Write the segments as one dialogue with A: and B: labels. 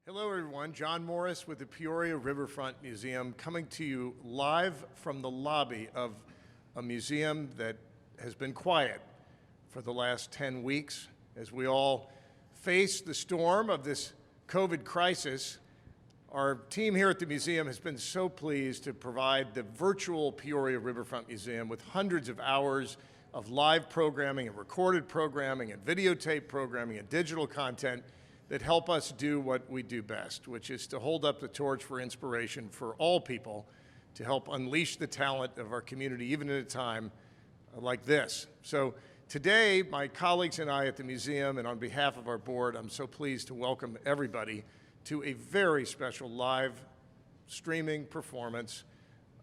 A: Hello everyone, John Morris with the Peoria Riverfront Museum coming to you live from the lobby of a museum that has been quiet for the last 10 weeks as we all face the storm of this COVID crisis. Our team here at the museum has been so pleased to provide the virtual Peoria Riverfront Museum with hundreds of hours of live programming and recorded programming and videotape programming and digital content that help us do what we do best, which is to hold up the torch for inspiration for all people to help unleash the talent of our community, even at a time like this. So today, my colleagues and I at the museum, and on behalf of our board, I'm so pleased to welcome everybody to a very special live streaming performance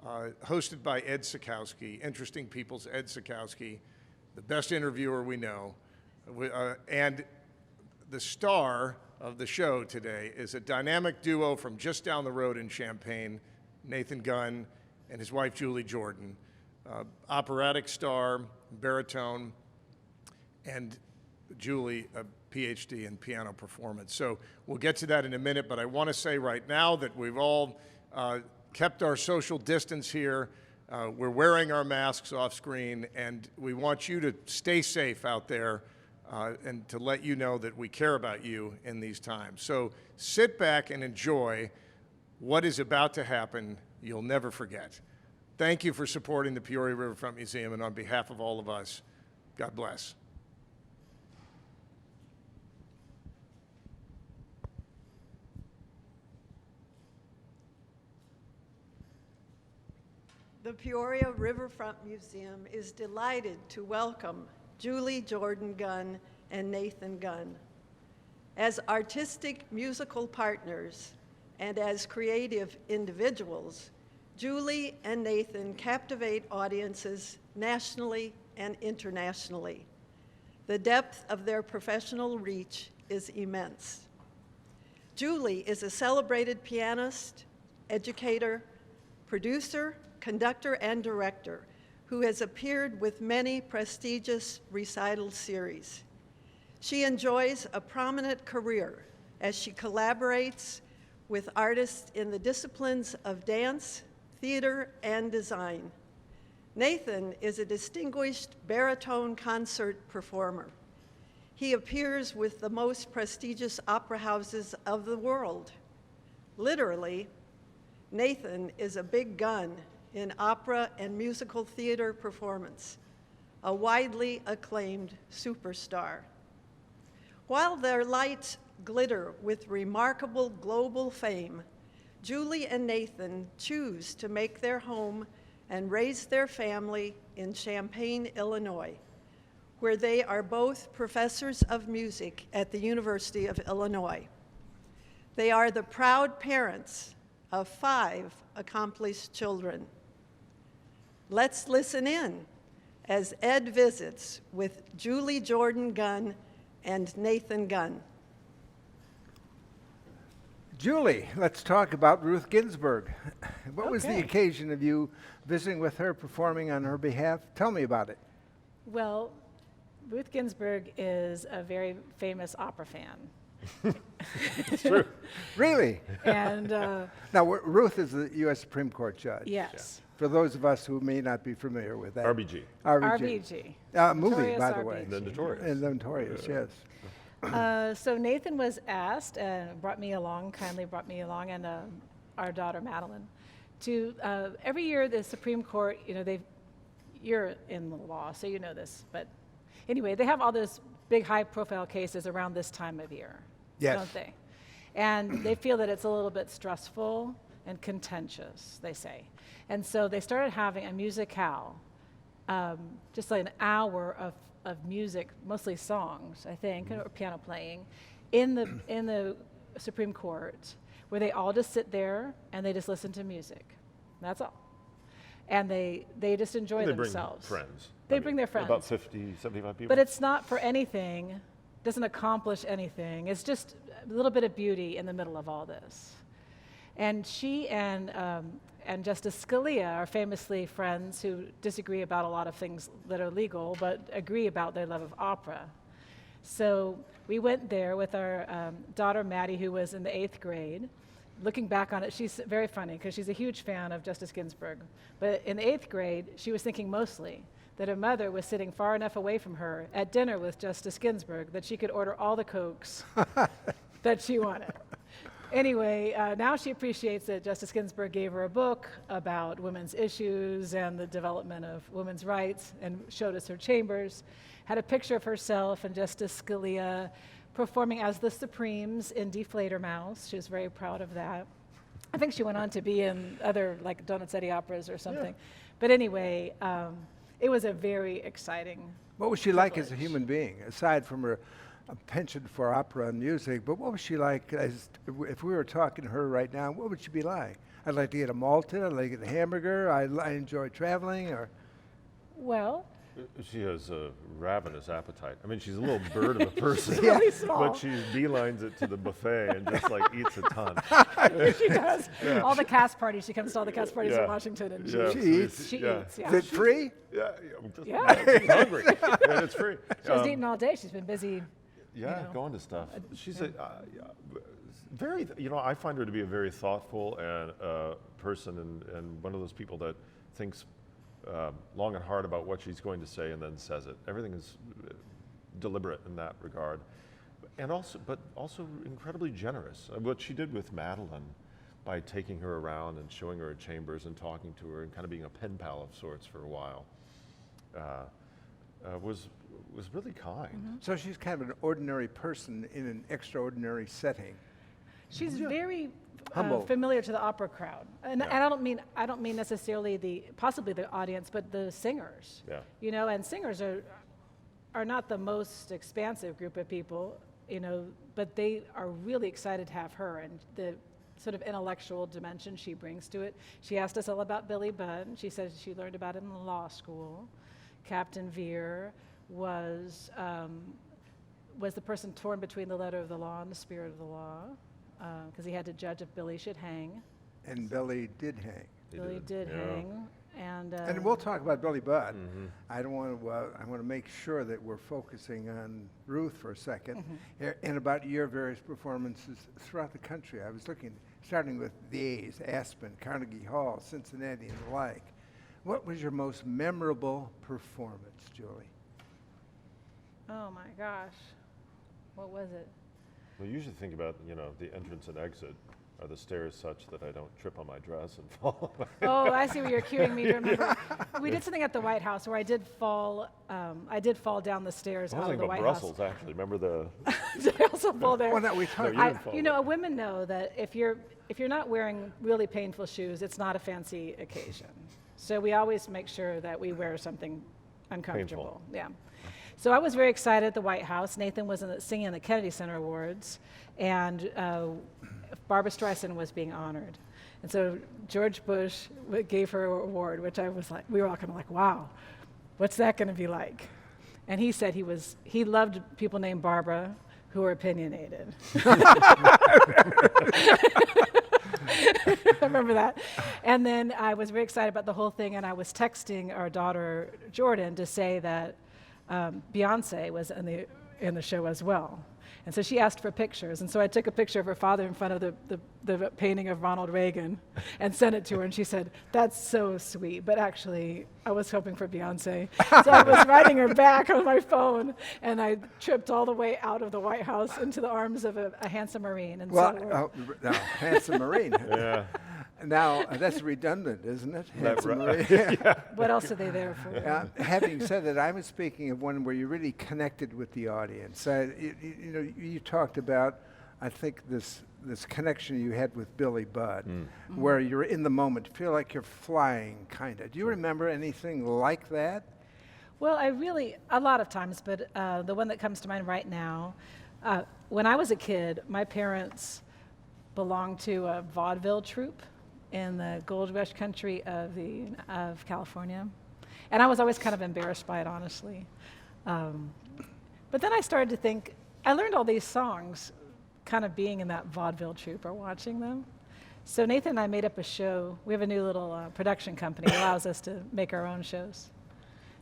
A: hosted by Ed Sutkowski, Interesting People's Ed Sutkowski, the best interviewer we know, and the star of the show today is a dynamic duo from just down the road in Champaign, Nathan Gunn and his wife Julie Jordan, operatic star, baritone, and Julie, a PhD in piano performance. So we'll get to that in a minute, but I want to say right now that we've all kept our social distance here. We're wearing our masks off screen, and we want you to stay safe out there and to let you know that we care about you in these times. So sit back and enjoy what is about to happen. You'll never forget. Thank you for supporting the Peoria Riverfront Museum, and on behalf of all of us, God bless.
B: The Peoria Riverfront Museum is delighted to welcome Julie Jordan Gunn and Nathan Gunn. As artistic musical partners and as creative individuals, Julie and Nathan captivate audiences nationally and internationally. The depth of their professional reach is immense. Julie is a celebrated pianist, educator, producer, conductor, and director who has appeared with many prestigious recital series. She enjoys a prominent career as she collaborates with artists in the disciplines of dance, theater, and design. Nathan is a distinguished baritone concert performer. He appears with the most prestigious opera houses of the world. Literally, Nathan is a big gun in opera and musical theater performance, a widely acclaimed superstar. While their lights glitter with remarkable global fame, Julie and Nathan choose to make their home and raise their family in Champaign, Illinois, where they are both professors of music at the University of Illinois. They are the proud parents of 5 accomplished children. Let's listen in as Ed visits with Julie Jordan Gunn and Nathan Gunn.
C: Julie, let's talk about Ruth Ginsburg. What was the occasion of you visiting with her, performing on her behalf? Tell me about it.
D: Well, Ruth Ginsburg is a very famous opera fan.
C: It's true. Really?
D: And
C: now, Ruth is the U.S. Supreme Court judge.
D: yes.
C: For those of us who may not be familiar with that.
E: RBG.
D: RBG.
C: Movie,
D: Notorious
C: by the
D: RBG.
C: way.
E: The Notorious.
C: And Notorious, yes.
D: So Nathan was asked and kindly brought me along, and our daughter Madeline, to every year the Supreme Court, you're in the law, so you know this, but anyway, they have all those big high-profile cases around this time of year,
C: Yes.
D: don't they? And they feel that it's a little bit stressful and contentious, they say. And so they started having a musicale, just like an hour of music, mostly songs, I think, or piano playing, in the Supreme Court, where they all just sit there and they just listen to music. That's all. And they just enjoy themselves.
E: They bring friends.
D: They bring their friends.
E: About 50, 75 people.
D: But it's not for anything, doesn't accomplish anything. It's just a little bit of beauty in the middle of all this. And she and Justice Scalia are famously friends who disagree about a lot of things that are legal, but agree about their love of opera. So we went there with our daughter Maddie, who was in the 8th grade. Looking back on it, she's very funny because she's a huge fan of Justice Ginsburg. But in the 8th grade, she was thinking mostly that her mother was sitting far enough away from her at dinner with Justice Ginsburg that she could order all the Cokes that she wanted. Anyway, now she appreciates that Justice Ginsburg gave her a book about women's issues and the development of women's rights and showed us her chambers, had a picture of herself and Justice Scalia performing as the Supremes in Deflator Mouse. She was very proud of that. I think she went on to be in other, like, Donizetti operas or something. Yeah. But anyway, it was a very exciting
C: What was she like as a human being, aside from her penchant for opera and music? But what was she like, if we were talking to her right now, what would she be like? I'd like to get a Malta, I'd like to get a hamburger, I enjoy traveling, or?
D: Well,
E: she has a ravenous appetite. I mean, she's a little bird of a person,
D: really small.
E: but she beelines it to the buffet and just like eats a ton.
D: She does. Yeah. All the cast parties, she comes to all the cast parties in Washington, and
C: she eats.
D: She eats. Yeah.
C: Is it free?
E: Yeah.
D: She's
E: hungry. And it's free.
D: She was eating all day. She's been busy.
E: Going to stuff. She's a very, I find her to be a very thoughtful and person, and one of those people that thinks long and hard about what she's going to say and then says it. Everything is deliberate in that regard, and also incredibly generous. What she did with Madeline by taking her around and showing her her chambers and talking to her and kind of being a pen pal of sorts for a while was really kind.
C: Mm-hmm. So she's kind of an ordinary person in an extraordinary setting.
D: She's very
C: humble,
D: familiar to the opera crowd, and I don't mean necessarily possibly the audience, but the singers.
E: Yeah.
D: And singers are not the most expansive group of people, but they are really excited to have her and the sort of intellectual dimension she brings to it. She asked us all about Billy Budd. She said she learned about him in law school. Captain Vere was the person torn between the letter of the law and the spirit of the law, because he had to judge if Billy should hang.
C: And Billy did hang.
D: Billy did hang.
C: And we'll talk about Billy Budd. Mm-hmm. I want to make sure that we're focusing on Ruth for a second, and about your various performances throughout the country. I was looking, starting with the A's, Aspen, Carnegie Hall, Cincinnati, and the like. What was your most memorable performance, Julie?
D: Oh my gosh, what was it?
E: Well, you usually think about, the entrance and exit. Are the stairs such that I don't trip on my dress and fall?
D: Oh, I see what you're cueing me to remember. We did something at the White House where I did fall down the stairs out of the White
E: Brussels,
D: House.
E: Actually. Remember the?
D: I also fall there.
C: Well, no, we talked.
D: Women know that if you're not wearing really painful shoes, it's not a fancy occasion. So we always make sure that we wear something uncomfortable.
E: Painful.
D: Yeah. So I was very excited at the White House. Nathan was singing in the Kennedy Center Awards, and Barbra Streisand was being honored. And so George Bush gave her an award, which we were all kind of like, wow, what's that going to be like? And he said he loved people named Barbara who were opinionated. I remember that. And then I was very excited about the whole thing, and I was texting our daughter Jordan to say that Beyonce was in the show as well. And so she asked for pictures, and so I took a picture of her father in front of the painting of Ronald Reagan and sent it to her, and she said, "That's so sweet, but actually I was hoping for Beyonce." So I was writing her back on my phone, and I tripped all the way out of the White House into the arms of a handsome Marine. And
C: handsome Marine.
E: Yeah.
C: Now, that's redundant, isn't it?
D: What else are they there for?
C: Having said that, I was speaking of one where you really connected with the audience. You talked about, I think, this connection you had with Billy Budd, where you're in the moment, feel like you're flying, kind of. Do you remember anything like that?
D: Well, a lot of times, but the one that comes to mind right now, when I was a kid, my parents belonged to a vaudeville troupe in the Gold Rush country of California. And I was always kind of embarrassed by it, honestly. But then I started to think, I learned all these songs kind of being in that vaudeville troupe or watching them. So Nathan and I made up a show. We have a new little production company that allows us to make our own shows.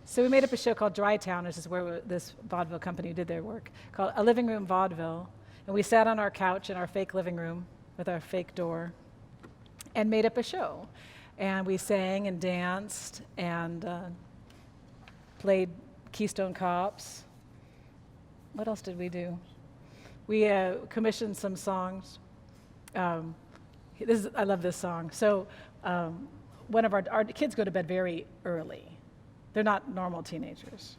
D: So we made up a show called Dry Town, which is where this vaudeville company did their work, called A Living Room Vaudeville. And we sat on our couch in our fake living room with our fake door and made up a show. And we sang and danced and played Keystone Cops. What else did we do? We commissioned some songs. I love this song. So one of our kids go to bed very early. They're not normal teenagers.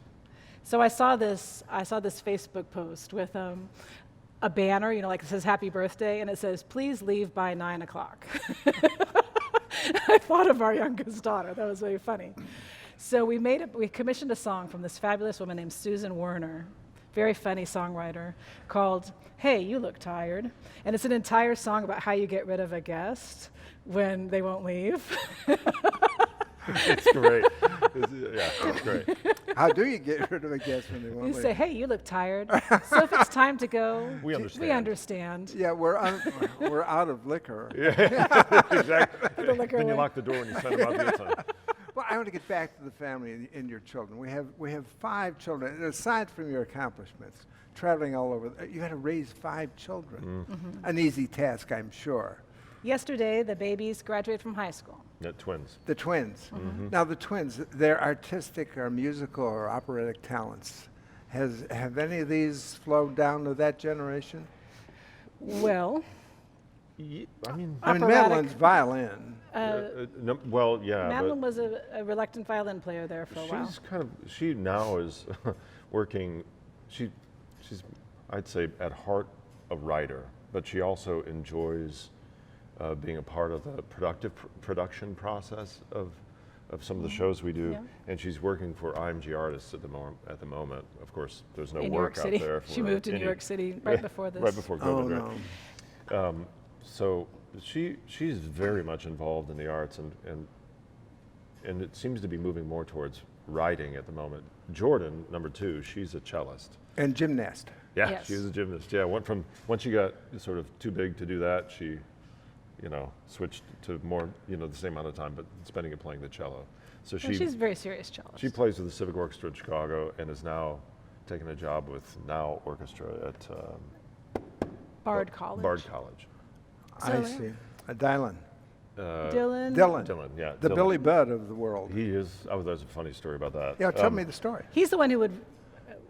D: So I saw this Facebook post with a banner, like it says happy birthday, and it says, please leave by 9 o'clock. I thought of our youngest daughter. That was very funny. So we commissioned a song from this fabulous woman named Susan Werner, very funny songwriter, called Hey, You Look Tired. And it's an entire song about how you get rid of a guest when they won't leave.
E: It's great. It's great.
C: How do you get rid of a guest when they won't
D: You
C: leave?
D: say, hey, you look tired. So if it's time to go,
E: We understand.
D: we understand.
C: Yeah, we're out of liquor.
E: Exactly.
D: Put the liquor
E: Then you
D: away.
E: lock the door and you send them out the inside.
C: Well, I want to get back to the family and your children. We have 5 children. And aside from your accomplishments, traveling all over, you got to raise 5 children.
D: Mm-hmm.
C: An easy task, I'm sure.
D: Yesterday, the babies graduated from high school.
E: Yeah, twins.
C: The twins.
D: Mm-hmm.
C: Now, the twins, their artistic or musical or operatic talents, have any of these flowed down to that generation?
D: Well,
E: I mean,
D: Operatic.
C: Madeline's violin.
E: well, yeah.
D: Madeline
E: but
D: was a reluctant violin player there for a while.
E: she now is working, she's, I'd say, at heart a writer, but she also enjoys being a part of the production process of some of the shows we do,
D: Yeah.
E: and she's working for IMG Artists at the moment. Of course, there's no
D: In New
E: work
D: York City.
E: out there. For
D: She moved to New
E: any-
D: York City right before this.
E: Right before
C: Oh,
E: COVID, right?
C: no.
E: So she's very much involved in the arts, and it seems to be moving more towards writing at the moment. Jordan, number 2, she's a cellist.
C: And gymnast.
E: Yeah,
D: Yes.
E: she was a gymnast. Yeah, once she got sort of too big to do that, she, switched to more, the same amount of time, but spending it playing the cello. So
D: And she's a very serious cellist.
E: she plays with the Civic Orchestra in Chicago and is now taking a job with Now Orchestra at
D: Bard College.
E: Bard College.
C: I
D: So,
C: see. Dylan.
D: Dylan.
C: Dylan.
E: Yeah.
C: The
E: Dylan.
C: Billy Budd of the world.
E: He is. Oh, there's a funny story about that.
C: Yeah, tell me the story.
D: He's the one who would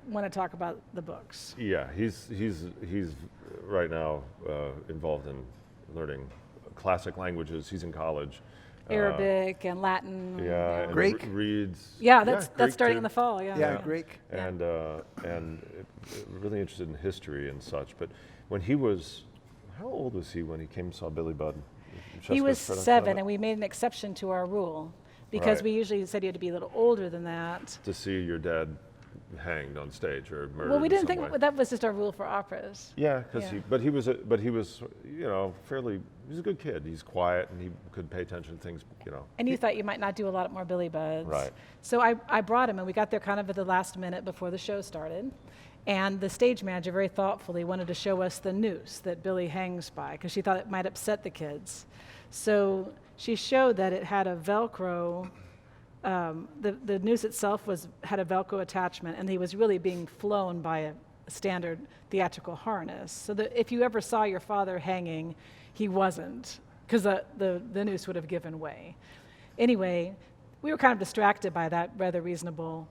D: want to talk about the books.
E: Yeah, he's right now involved in learning classic languages. He's in college.
D: Arabic and Latin.
E: Yeah, and
C: Greek?
E: reads.
D: Yeah, that's
E: Greek
D: starting
E: too.
D: in the fall. Yeah.
C: Yeah, Greek.
D: Yeah.
E: And really interested in history and such. But when he was, how old was he when he came and saw Billy Budd?
D: He
E: Jessica,
D: was
E: Fred,
D: 7, and we made an exception to our rule because
E: Right.
D: we usually said you had to be a little older than that.
E: to see your dad hanged on stage or murdered.
D: Well, we
E: in
D: didn't
E: some
D: think
E: way.
D: that was just our rule for operas.
E: Yeah, because
D: Yeah.
E: he was fairly. He was a good kid. He's quiet and he could pay attention to things.
D: And you thought you might not do a lot more Billy Budds.
E: Right.
D: So I brought him, and we got there kind of at the last minute before the show started. And the stage manager very thoughtfully wanted to show us the noose that Billy hangs by because she thought it might upset the kids. So she showed that it had a Velcro. The noose itself had a Velcro attachment, and he was really being flown by a standard theatrical harness. So that if you ever saw your father hanging, he wasn't, because the noose would have given way. Anyway, we were kind of distracted by that rather reasonable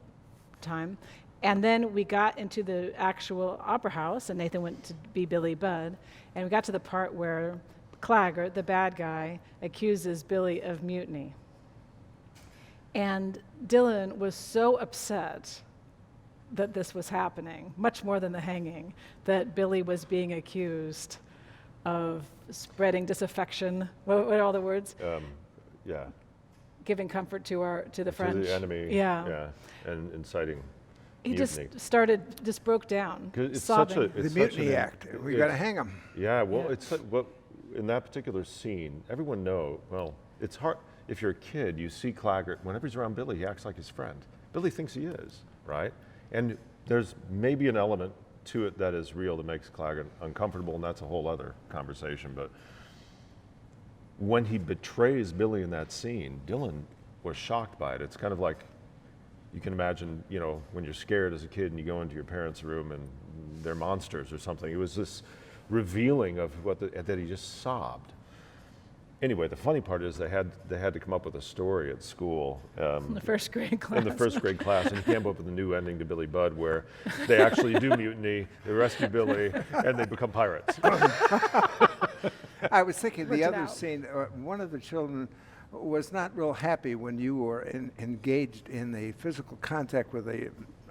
D: time. And then we got into the actual opera house, and Nathan went to be Billy Budd, and we got to the part where Claggart, the bad guy, accuses Billy of mutiny. And Dylan was so upset that this was happening, much more than the hanging, that Billy was being accused of spreading disaffection. What are all the words?
E: Yeah.
D: Giving comfort to the French.
E: To the enemy.
D: Yeah.
E: Yeah, and inciting.
D: He
E: mutiny.
D: just broke down,
E: 'Cause it's
D: sobbing.
E: such a
C: The
E: it's
C: Mutiny
E: such an-
C: Act. We got to
E: it's-
C: hang him.
E: Yeah, well,
D: Yeah.
E: it's in that particular scene, everyone it's hard if you're a kid, you see Claggart, whenever he's around Billy, he acts like his friend. Billy thinks he is, right? And there's maybe an element to it that is real that makes Claggart uncomfortable, and that's a whole other conversation. But when he betrays Billy in that scene, Dylan was shocked by it. It's kind of like you can imagine, you know, when you're scared as a kid and you go into your parents' room and they're monsters or something. It was this revealing of that he just sobbed. Anyway, the funny part is they had to come up with a story at school.
D: In the first grade class.
E: In the first grade class, and he came up with a new ending to Billy Budd where they actually do mutiny, they rescue Billy, and they become pirates.
C: I was thinking the
D: Worked it
C: other
D: out.
C: scene, one of the children was not real happy when you were engaged in a physical contact with a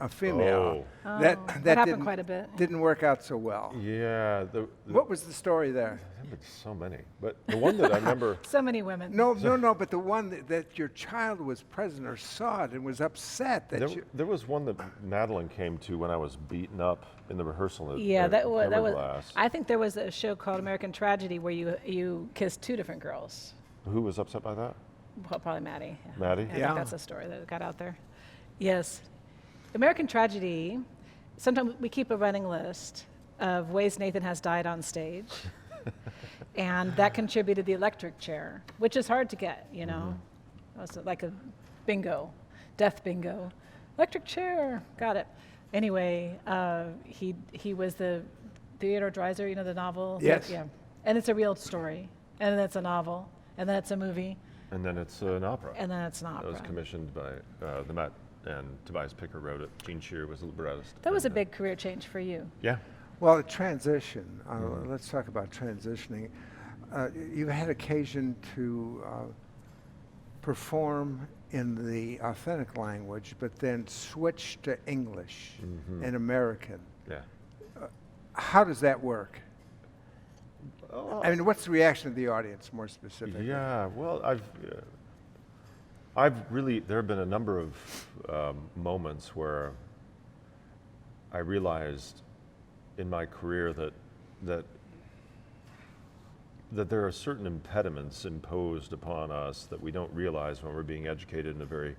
C: female.
D: Oh,
C: that
D: that happened
C: didn't,
D: quite a bit.
C: didn't work out so well.
E: Yeah.
C: What was the story there?
E: There's so many. But the one that I remember,
D: So many women.
C: No, but the one that your child was present or saw it and was upset that you...
E: there was one that Madeline came to when I was beaten up in the rehersal at
D: Yeah, that was.
E: Timberglass.
D: I think there was a show called American Tragedy where you kissed two different girls.
E: Who was upset by that?
D: Well, probably Maddie. Yeah.
E: Maddie?
D: I
C: Yeah.
D: think that's a story that got out there. Yes. American Tragedy, sometimes we keep a running list of ways Nathan has died on stage. And that contributed the electric chair, which is hard to get, you know. It was like a bingo, death bingo. Electric chair, got it. Anyway, he was the Theodore Dreiser, you know, the novel?
C: Yes.
D: Yeah. And it's a real story. And then it's a novel. And then it's a movie.
E: And then it's an opera.
D: And then it's an
E: That was
D: opera.
E: commissioned by the Met, and Tobias Picker wrote it. Gene Shear was the librettist.
D: That was a
E: And,
D: big career change for you.
E: Yeah.
C: Well, a transition. Let's talk about transitioning. You've had occasion to perform in the authentic language, but then switch to English and American.
E: Yeah.
C: How does that work? I mean, what's the reaction of the audience, more specifically?
E: Yeah, well, I've really, there have been a number of moments where I realized in my career that there are certain impediments imposed upon us that we don't realize when we're being educated in a very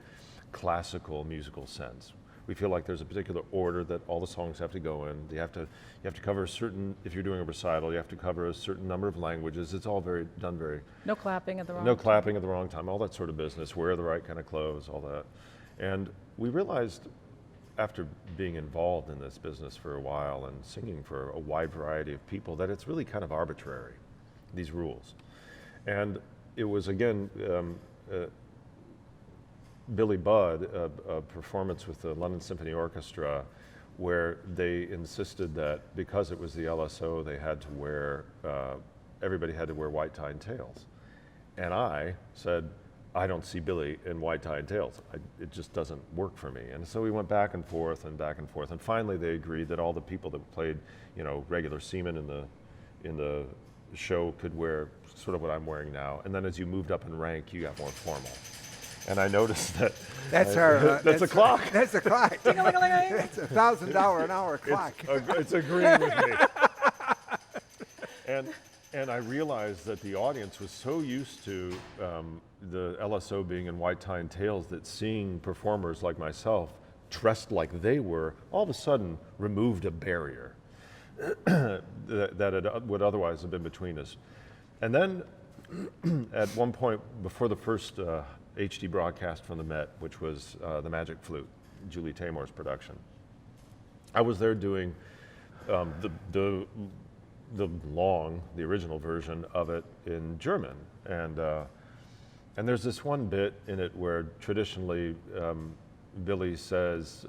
E: classical musical sense. We feel like there's a particular order that all the songs have to go in. You have to cover a certain, if you're doing a recital, you have to cover a certain number of languages. It's all done very
D: No clapping at the wrong
E: no
D: time.
E: clapping at the wrong time, all that sort of business, wear the right kind of clothes, all that. And we realized after being involved in this business for a while and singing for a wide variety of people that it's really kind of arbitrary, these rules. And it was, again, Billy Budd, a performance with the London Symphony Orchestra, where they insisted that because it was the LSO, they had to wear, everybody had to wear white tie and tails. And I said, I don't see Billy in white tie and tails. It just doesn't work for me. And so we went back and forth and back and forth. And finally they agreed that all the people that played, you know, regular seamen in the show could wear sort of what I'm wearing now. And then as you moved up in rank, you got more formal. And I noticed that
C: That's our.
E: that's a clock.
C: That's a clock.
D: Ding-a-ling-a-ling.
C: That's $1,000 an hour clock.
E: It's agreeing with me. And I realized that the audience was so used to the LSO being in white tie and tails that seeing performers like myself dressed like they were, all of a sudden removed a barrier that it would otherwise have been between us. And then at one point, before the first HD broadcast from the Met, which was The Magic Flute, Julie Taymor's production, I was there doing the original version of it in German. And there's this one bit in it where traditionally Billy says,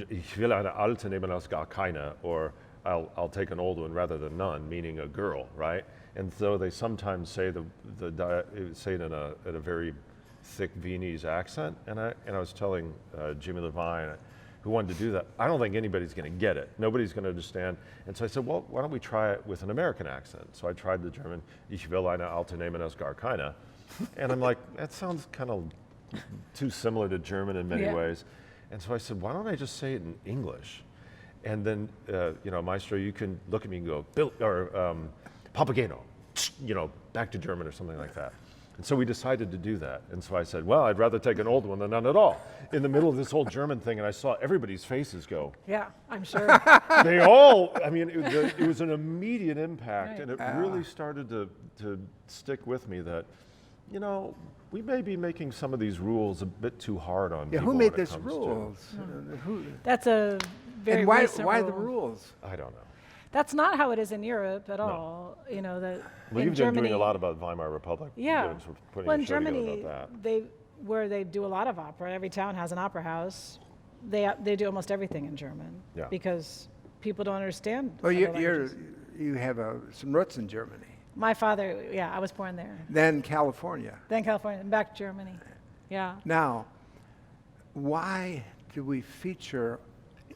E: ich will eine alte nehmen als gar keine, or I'll take an old one rather than none, meaning a girl, right? And so they sometimes say say it in a very thick Viennese accent. And I was telling Jimmy Levine, who wanted to do that, I don't think anybody's going to get it. Nobody's going to understand. And so I said, well, why don't we try it with an American accent? So I tried the German, ich will eine alte nehmen als gar keine. And I'm like, that sounds kind of too similar to German in many ways. And so I said, why don't I just say it in English? And then, you know, Maestro, you can look at me and go, Bill, or Papageno, you know, back to German or something like that. And so we decided to do that. And so I said, well, I'd rather take an old one than none at all. In the middle of this whole German thing, and I saw everybody's faces go.
D: Yeah, I'm sure.
E: They all, I mean, it was an immediate impact.
D: Right.
E: And it really started to stick with me that, you know, we may be making some of these rules a bit too hard on
C: Yeah,
E: people.
C: who made
E: when it
C: this
E: comes to-
C: rules? Who,
D: That's a very
C: and why
D: recent
C: the
D: rule.
C: rules?
E: I don't know.
D: That's not how it is in Europe at all. You know,
E: Well,
D: in
E: you've
D: Germany,
E: been doing a lot about Weimar Republic.
D: Yeah.
E: Sort of putting
D: well,
E: a
D: in
E: show together
D: Germany,
E: about that.
D: they do a lot of opera. Every town has an opera house. They do almost everything in German
E: Yeah.
D: because people don't understand.
C: Well,
D: other
C: you
D: languages.
C: you have some roots in Germany.
D: My father, yeah, I was born there.
C: Then California.
D: Then California, and back to Germany. Yeah.
C: Now, why do we feature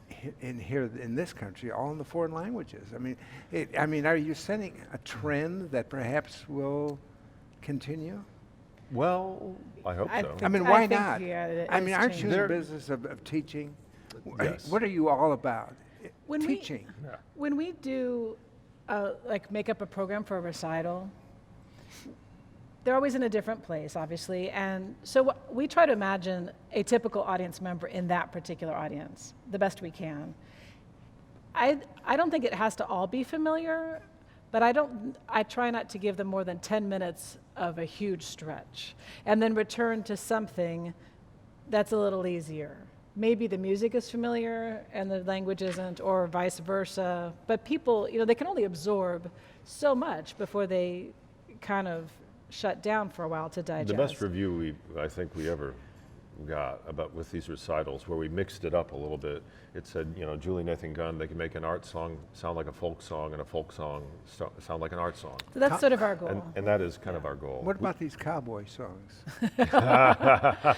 C: here in this country all in the foreign languages? I mean, are you setting a trend that perhaps will continue?
E: Well, I hope so.
C: I mean,
D: I
C: why
D: think,
C: not?
D: yeah, it
C: I mean,
D: is
C: aren't you in the
E: There-
C: business of teaching?
E: Yes.
C: What are you all about?
D: When we-
C: Teaching.
E: Yeah.
D: When we do, like, make up a program for a recital, they're always in a different place, obviously, and so we try to imagine a typical audience member in that particular audience the best we can. I don't think it has to all be familiar, but I try not to give them more than 10 minutes of a huge stretch, and then return to something that's a little easier. Maybe the music is familiar and the language isn't, or vice versa. But people, they can only absorb so much before they kind of shut down for a while to digest.
E: The best review I think we ever got about with these recitals, where we mixed it up a little bit. It said, Julie, Nathan Gunn, they can make an art song sound like a folk song, and a folk song sound like an art song.
D: So that's sort of our goal.
E: And that is kind of our goal.
C: What about these cowboy songs?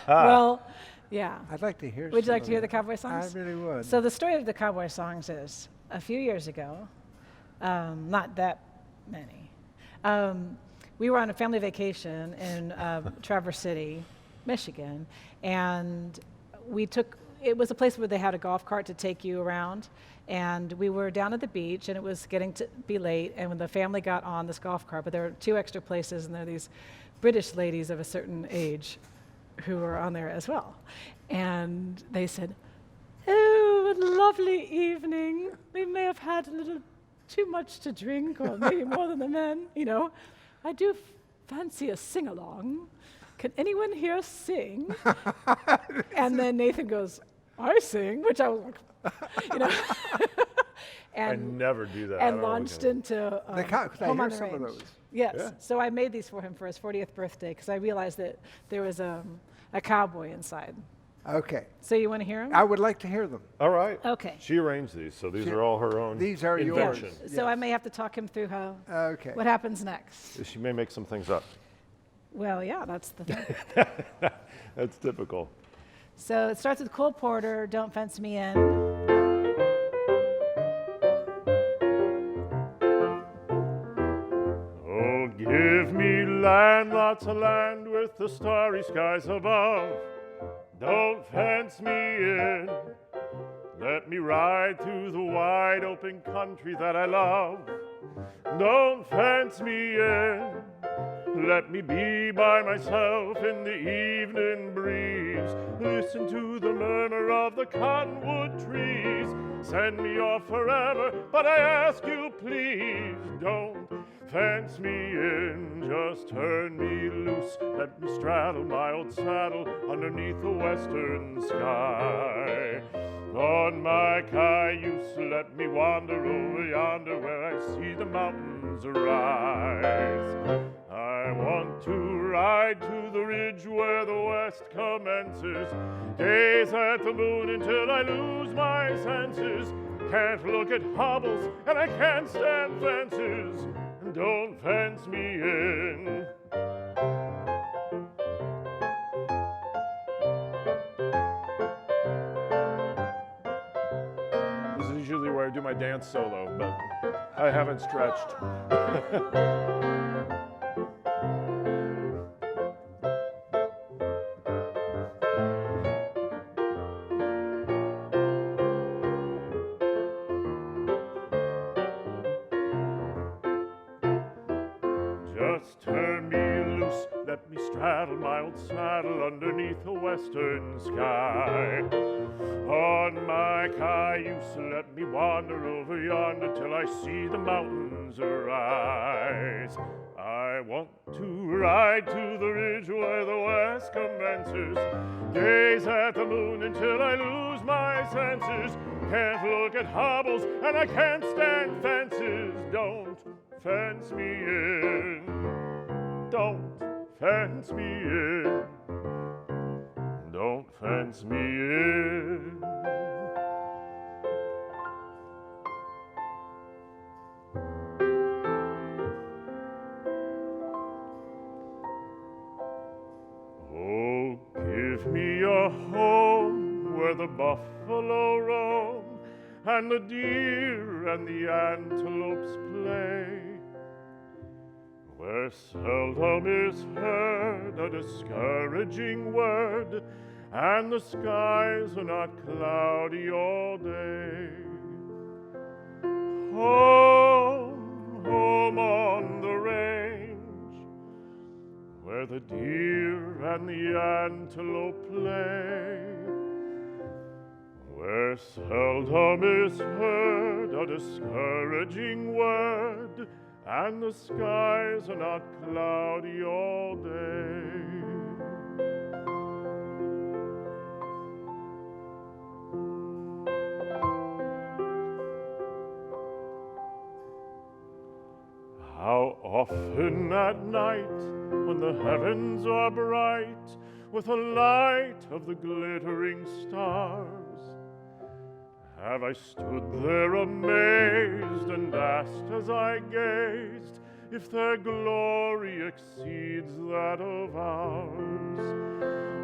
D: Well, yeah.
C: I'd like to hear.
D: Would you
C: some
D: like
C: of
D: to hear the
C: that.
D: cowboy songs?
C: I really would.
D: So the story of the cowboy songs is, a few years ago, not that many, we were on a family vacation in Traverse City, Michigan, and it was a place where they had a golf cart to take you around, and we were down at the beach, and it was getting to be late, and when the family got on this golf cart, but there were 2 extra places, and there were these British ladies of a certain age who were on there as well. And they said, "Oh, what a lovely evening. We may have had a little too much to drink, or maybe more than the men, I do fancy a sing-along. Can anyone here sing?" And then Nathan goes, "I sing," which I was like,
E: I
D: and
E: never do that. I
D: and
E: don't know what
D: launched
E: kind
D: into
C: Because I
D: Home
C: hear
D: on the
C: some of
D: Range.
C: those.
D: Yes.
E: Yeah.
D: So I made these for him for his 40th birthday because I realized that there was a cowboy inside.
C: Okay,
D: So you want to hear him?
C: I would like to hear them.
E: All right.
D: Okay.
E: She arranged these, so these are all her own.
C: These are yours.
E: invention.
D: So I
C: Yes.
D: may have to talk him through
C: Okay.
D: what happens next.
E: She may make some things up.
D: Well, yeah, that's the thing.
E: That's typical.
D: So it starts with Cole Porter, "Don't Fence Me In."
E: Oh, give me land, lots of land with the starry skies above. Don't fence me in. Let me ride through the wide open country that I love. Don't fence me in. Let me be by myself in the evening breeze. Listen to the murmur of the cottonwood trees. Send me off forever, but I ask you please, don't fence me in. Just turn me loose. Let me straddle my old saddle underneath the western sky. On my cayuse, let me wander over yonder where I see the mountains rise. I want to ride to the ridge where the west commences, gaze at the moon until I lose my senses. Can't look at hobbles and I can't stand fences. Don't fence me in. This is usually where I do my dance solo, but I haven't stretched. Just turn me loose, let me straddle my old saddle underneath the western sky. On my cayuse, let me wander over yonder till I see the mountains arise. I want to ride to the ridge where the west commences, gaze at the moon until I lose my senses, can't look at hobbles and I can't stand fences. Don't fence me in, don't fence me in, don't fence me in. Oh, give me a home where the buffalo roam and the deer and the antelopes play, where seldom is heard a discouraging word and the skies are not cloudy all day. Home, home on the range, where the deer and the antelope play, where seldom is heard a discouraging word and the skies are not cloudy all day. How often at night, when the heavens are bright with the light of the glittering stars, have I stood there amazed and asked as I gazed if their glory exceeds that of ours.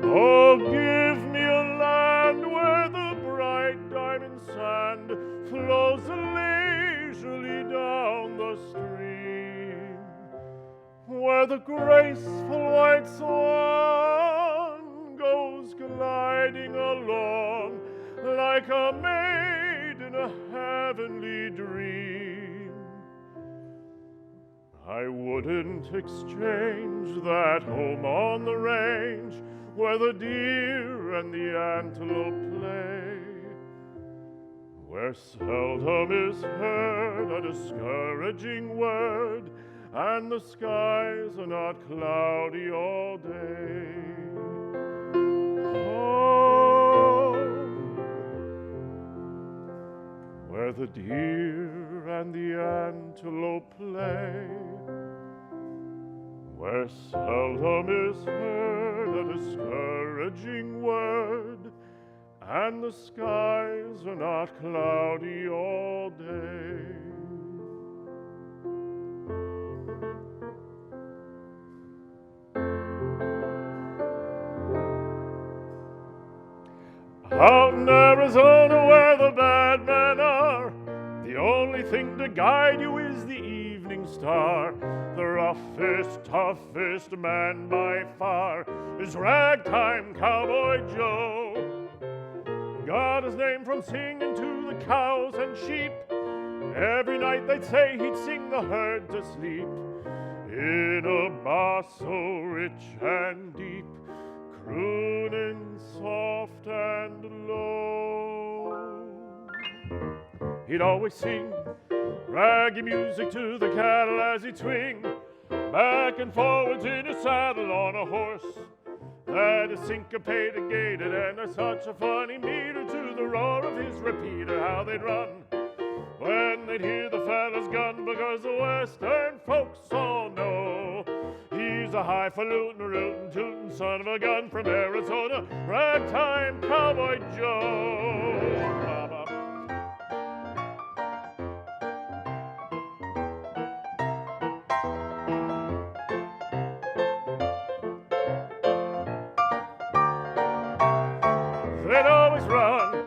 E: Oh, give me a land where the bright diamond sand flows leisurely down the stream, where the graceful white swan goes gliding along like a maid in a heavenly dream. I wouldn't exchange that home on the range where the deer and the antelope play, where seldom is heard a discouraging word and the skies are not cloudy all day. Where the deer and the antelope play, where seldom is heard a discouraging word, and the skies are not cloudy all day. Out in Arizona where the bad men are, the only thing to guide you is the evening star. The roughest, toughest man by far is Ragtime Cowboy Joe. Got his name from singing to the cows and sheep. Every night they'd say he'd sing the herd to sleep in a bass so rich and deep, crooning soft and low. He'd always sing raggy music to the cattle as he'd swing back and forwards in his saddle on a horse that is syncopated, gated, and there's such a funny meter to the roar of his repeater. How they'd run when they'd hear the fella's gun, because the western folks all know he's a highfalutin, rootin', tootin' son of a gun from Arizona, Ragtime Cowboy Joe. They'd always run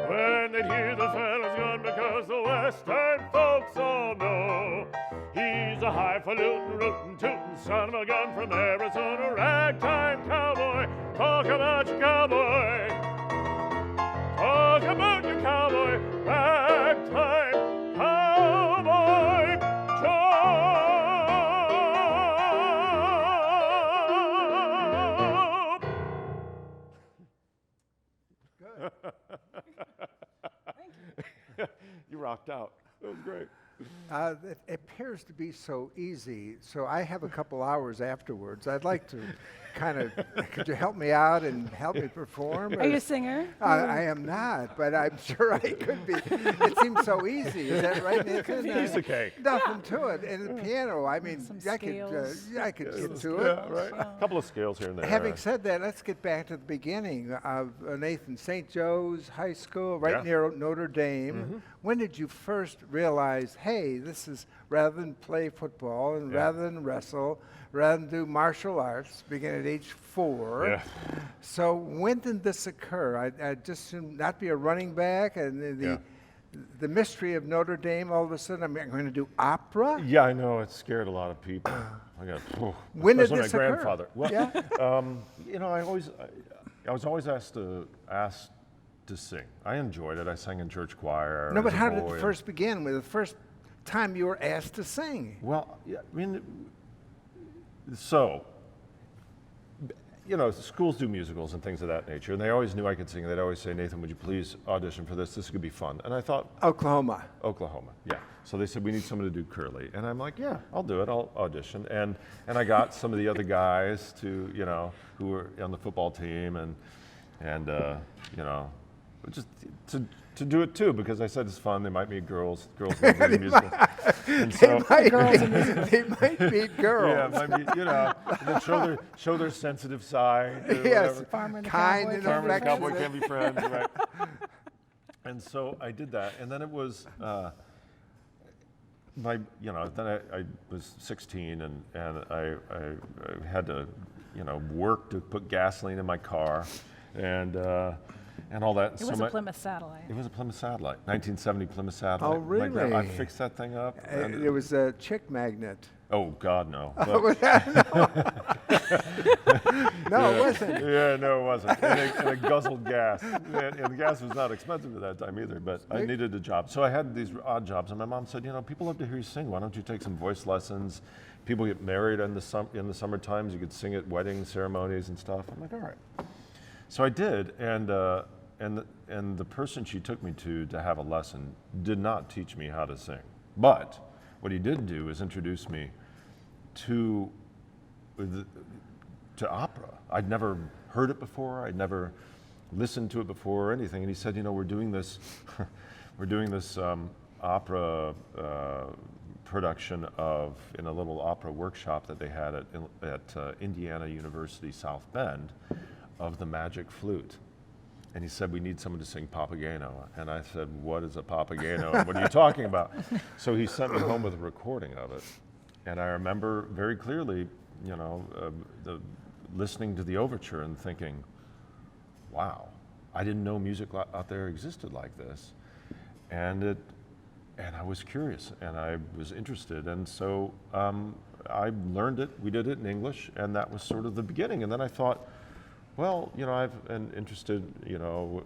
E: when they'd hear the fella's gun, because the western folks all know he's a highfalutin, rootin', tootin' son of a gun from Arizona, Ragtime Cowboy. Talk about your cowboy, talk about your cowboy, Ragtime Cowboy Joe.
C: Good.
E: You rocked out. That was great.
C: It appears to be so easy. So I have a couple hours afterwards. I'd like to kind of, could you help me out and help me perform?
D: Are you a singer?
C: I am not, but I'm sure I could be. It seems so easy. Is that right, Nathan?
E: Piece of cake.
C: Nothing to it. And the piano, I mean,
D: Some
C: I could get to it.
E: Yeah, right. A couple of scales here and there.
C: Having said that, let's get back to the beginning of Nathan. St. Joe's High School, right
E: Yeah.
C: near Notre Dame. When did you first realize, hey, this is rather than play football and
E: Yeah.
C: rather than wrestle, rather than do martial arts, begin at age 4.
E: Yeah.
C: So when did this occur? I just assumed not be a running back and the mystery of Notre Dame, all of a sudden I'm going to do opera?
E: Yeah, I know, it scared a lot of people. I got,
C: When did
E: especially
C: this
E: my
C: occur?
E: grandfather. Well,
C: Yeah.
E: you know, I was always asked to sing. I enjoyed it. I sang in church choir.
C: No,
E: as
C: but
E: a
C: how did
E: boy
C: it
E: and-
C: first begin? With the first time you were asked to sing?
E: Well, yeah, I mean, so, you know, schools do musicals and things of that nature, and they always knew I could sing. They'd always say, Nathan, would you please audition for this? This could be fun. And I thought,
C: Oklahoma.
E: Oklahoma, yeah. So they said, we need someone to do Curly. And I'm like, yeah, I'll do it. I'll audition. And I got some of the other guys to, you know, who were on the football team and you know, just to do it too, because I said it's fun. They might meet girls. Girls love doing musicals. And so,
C: They might be girls.
E: yeah, might be, you know, and then show their sensitive side. Or
C: Yes,
E: whatever.
D: Farmer and the
C: kind
D: cowboy
C: and
D: can't
E: Farmer and
D: friends.
E: cowboy can't be friends, right? And so I did that, and then it was you know, then I was 16, and I had to, you know, work to put gasoline in my car, and all that.
D: It was a Plymouth Satellite.
E: It was a Plymouth Satellite, 1970 Plymouth Satellite.
C: Oh,
E: My grand- I
C: really?
E: fixed that thing up. and-
C: It was a chick magnet.
E: oh God, no.
C: No, it wasn't.
E: Yeah, no, it wasn't. And it guzzled gas. And the gas was not expensive at that time either, but I needed a job. So I had these odd jobs, and my mom said, you know, people love to hear you sing. Why don't you take some voice lessons? People get married in the summer times. You could sing at wedding ceremonies and stuff. I'm like, all right. So I did, and the person she took me to have a lesson did not teach me how to sing. But what he did do is introduce me to opera. I'd never heard it before. I'd never listened to it before or anything. And he said, you know, we're doing this opera production in a little opera workshop that they had at Indiana University South Bend of the Magic Flute. And he said, we need someone to sing Papageno. And I said, what is a Papageno? And what are you talking about? So he sent me home with a recording of it. And I remember very clearly, you know, listening to the overture and thinking, wow, I didn't know music out there existed like this. And I was curious, and I was interested. And so I learned it. We did it in English, and that was sort of the beginning. And then I thought, well, you know, I've been interested, you know,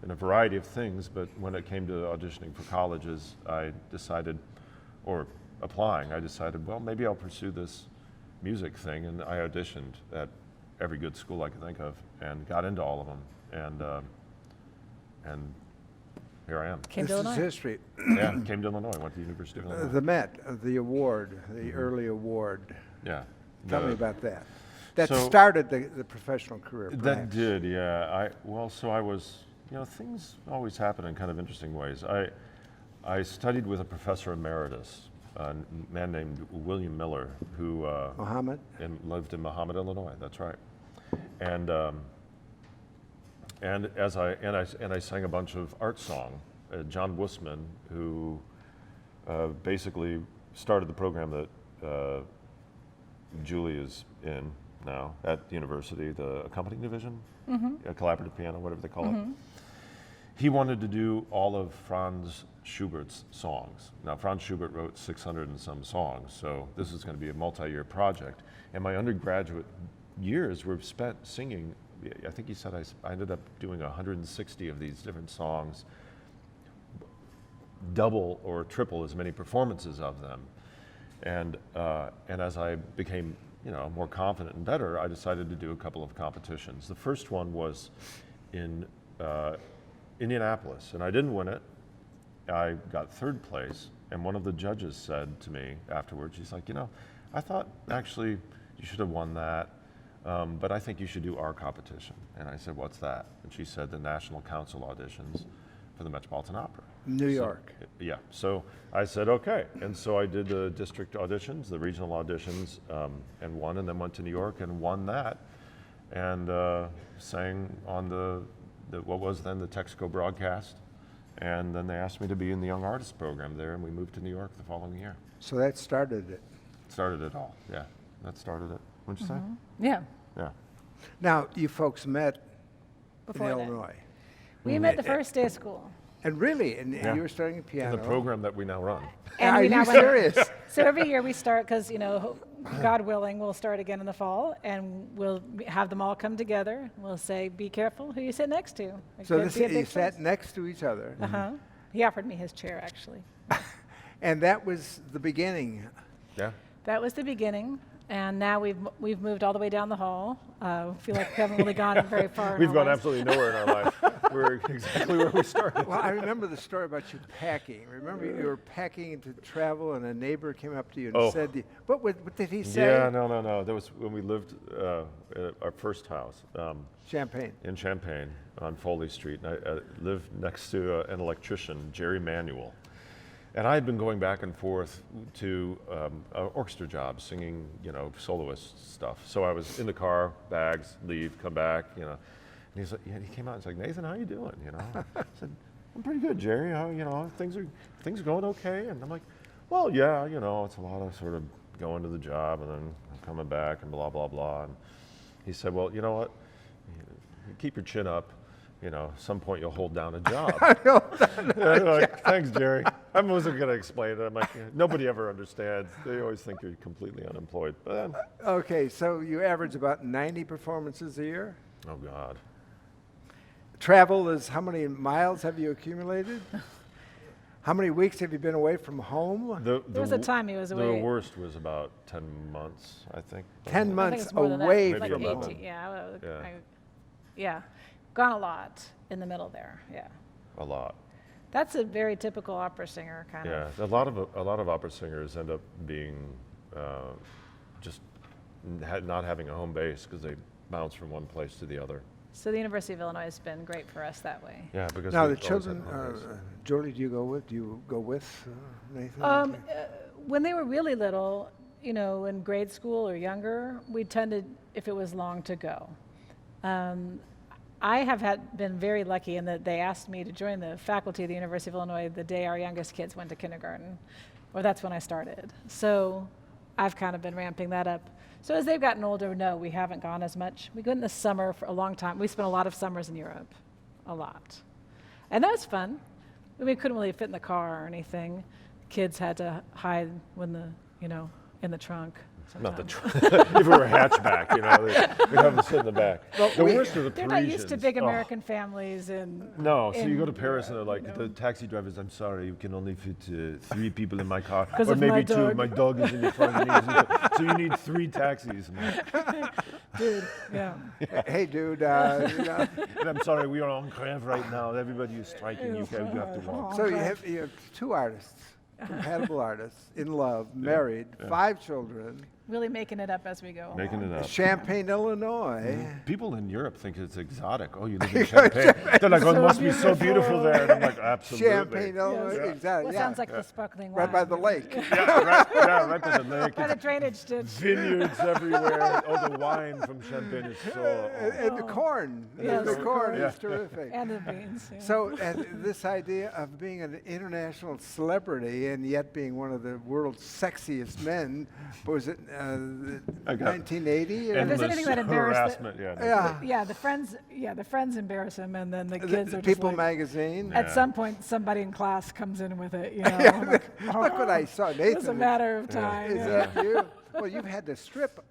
E: in a variety of things, but when it came to auditioning for colleges, I decided, or applying, I decided, well, maybe I'll pursue this music thing, and I auditioned at every good school I could think of, and got into all of them, and here I am.
D: Came to
C: This is
D: Illinois.
C: history.
E: Yeah, came to Illinois, went to the University of Illinois.
C: The Met, the award, the early award.
E: Yeah.
C: Tell me
E: The-
C: about that. That
E: So-
C: started the professional career,
E: That
C: perhaps.
E: did, yeah. So I was, you know, things always happen in kind of interesting ways. I studied with a professor emeritus, a man named William Miller, who
C: Mohammed?
E: lived in Muhammad, Illinois. That's right. And I sang a bunch of art song. John Wussman, who basically started the program that Julie is in now at the university, the accompanying division, collaborative piano, whatever they call it. He wanted to do all of Franz Schubert's songs. Now, Franz Schubert wrote 600 and some songs, so this is going to be a multi-year project. And my undergraduate years were spent singing. I think he said I ended up doing 160 of these different songs, double or triple as many performances of them. And as I became, you know, more confident and better, I decided to do a couple of competitions. The first one was in Indianapolis, and I didn't win it. I got third place, And one of the judges said to me afterwards, she's like, I thought actually you should have won that, but I think you should do our competition. And I said, what's that? And she said the National Council auditions for the Metropolitan Opera.
C: New York.
E: Yeah, so I said, okay. And so I did the district auditions, the regional auditions, and won, and then went to New York and won that, and sang on the what was then the Texaco broadcast. And then they asked me to be in the Young Artists program there, and we moved to New York the following year.
C: So that started it.
E: Started it all, yeah. That started it. What'd you say?
D: Yeah.
E: Yeah.
C: Now, you folks met
D: Before
C: in
D: that.
C: Illinois.
D: We met the first day of school.
C: And really, and
E: Yeah.
C: you were studying
E: In
C: piano.
E: the program that we now run.
C: Are
D: we now
C: you
D: went-
C: serious?
D: So every year we start, because, God willing, we'll start again in the fall, and we'll have them all come together. We'll say, be careful who you sit next to. It
C: So
D: could
C: this,
D: be a
C: you
D: big
C: sat
D: place.
C: next to each other.
D: Uh-huh. He offered me his chair, actually.
C: And that was the beginning.
E: Yeah.
D: That was the beginning, and now we've moved all the way down the hall. Feel like we haven't really gone very far. in
E: We've
D: our
E: gone
D: lives.
E: absolutely nowhere in our life. We're exactly where we started.
C: Well, I remember the story about you packing. Remember you were packing to travel, and a neighbor came up to you and
E: Oh.
C: said, what did he say?
E: Yeah, no. That was when we lived at our first house
C: Champagne.
E: in Champaign on Foley Street. And I lived next to an electrician, Jerry Manuel. And I had been going back and forth to orchestra jobs, singing, soloist stuff. So I was in the car, bags, leave, come back, And he came out and he's like, Nathan, how you doing? I said, I'm pretty good, Jerry. How, things are going okay? And I'm like, well, yeah, it's a lot of sort of going to the job and then coming back and blah, blah, blah. And he said, well, you know what? You keep your chin up. Some point you'll hold down a job. And I'm like, thanks, Jerry. I wasn't going to explain it. I'm like, nobody ever understands. They always think you're completely unemployed. But then,
C: Okay, so you average about 90 performances a year?
E: oh, God.
C: Travel is, how many miles have you accumulated? How many weeks have you been away from home?
D: There was a time he was
E: The
D: away.
E: worst was about 10 months, I think.
C: 10
D: I think
C: months
D: it's more than that.
C: away
D: Like
C: from
E: 11.
C: home.
D: 18, yeah.
E: Yeah.
D: Yeah. Gone a lot in the middle there, yeah.
E: A lot.
D: That's a very typical opera singer kind
E: Yeah,
D: of.
E: a lot of opera singers end up being just not having a home base because they bounce from one place to the other.
D: So the University of Illinois has been great for us that way.
E: Yeah, because
C: Now,
E: we've
C: the
E: always had
C: children,
E: home base.
C: Jolie, do you go with Nathan?
D: When they were really little, in grade school or younger, we tended, if it was long, to go. I have been very lucky in that they asked me to join the faculty of the University of Illinois the day our youngest kids went to kindergarten, or that's when I started. So I've kind of been ramping that up. So as they've gotten older, no, we haven't gone as much. We go in the summer for a long time. We spent a lot of summers in Europe, a lot. And that was fun. We couldn't really fit in the car or anything. Kids had to hide when in the trunk.
E: Not the
D: sometimes.
E: if we were a hatchback, we'd have them sit in the back. The worst are the
D: They're
E: Parisians.
D: not used to big
E: Oh.
D: American families and
E: No, so you go to
D: in
E: Paris and they're like,
D: Europe,
E: the taxi drivers, I'm sorry, you can only fit 3 people in my car.
D: 'Cause
E: Or
D: of my
E: maybe 2
D: dog.
E: if my dog is in the front. So you need 3 taxis.
D: Dude, yeah.
C: Hey, dude,
E: And I'm sorry, we are on grève right now. Everybody is striking. You have to walk.
C: so you have 2 artists, compatible artists, in love, married, 5 children,
D: Really making it up as we go.
E: Making
D: along.
E: it up.
C: Champaign, Illinois.
E: People in Europe think it's exotic. Oh, you live in Champagne. They're like, oh, it must be so beautiful there. And I'm like, absolutely.
C: Champagne, Illinois,
D: Yes.
C: exactly.
D: Well, it
C: yeah.
D: sounds like the sparkling wine.
C: Right by the lake.
E: Right by the lake.
D: By the drainage ditch.
E: Vineyards everywhere. Oh, the wine from Champagne is so.
C: And the corn.
D: Yes.
C: The corn
E: Yeah.
C: is terrific.
D: And the beans. Yeah.
C: So this idea of being an international celebrity and yet being one of the world's sexiest men, was it
E: I got
C: 1980?
D: If there's anything that embarrassed
E: harassment, yeah.
C: Yeah.
D: the friends embarrass him, and then the
C: The
D: kids are just
C: People
D: like,
C: magazine.
E: Yeah.
D: at some point, somebody in class comes in with it, I'm like,
C: Look what I saw.
D: It's
C: Nathan.
D: a matter of time.
C: Is
D: yeah.
C: that you? Well, you've had to strip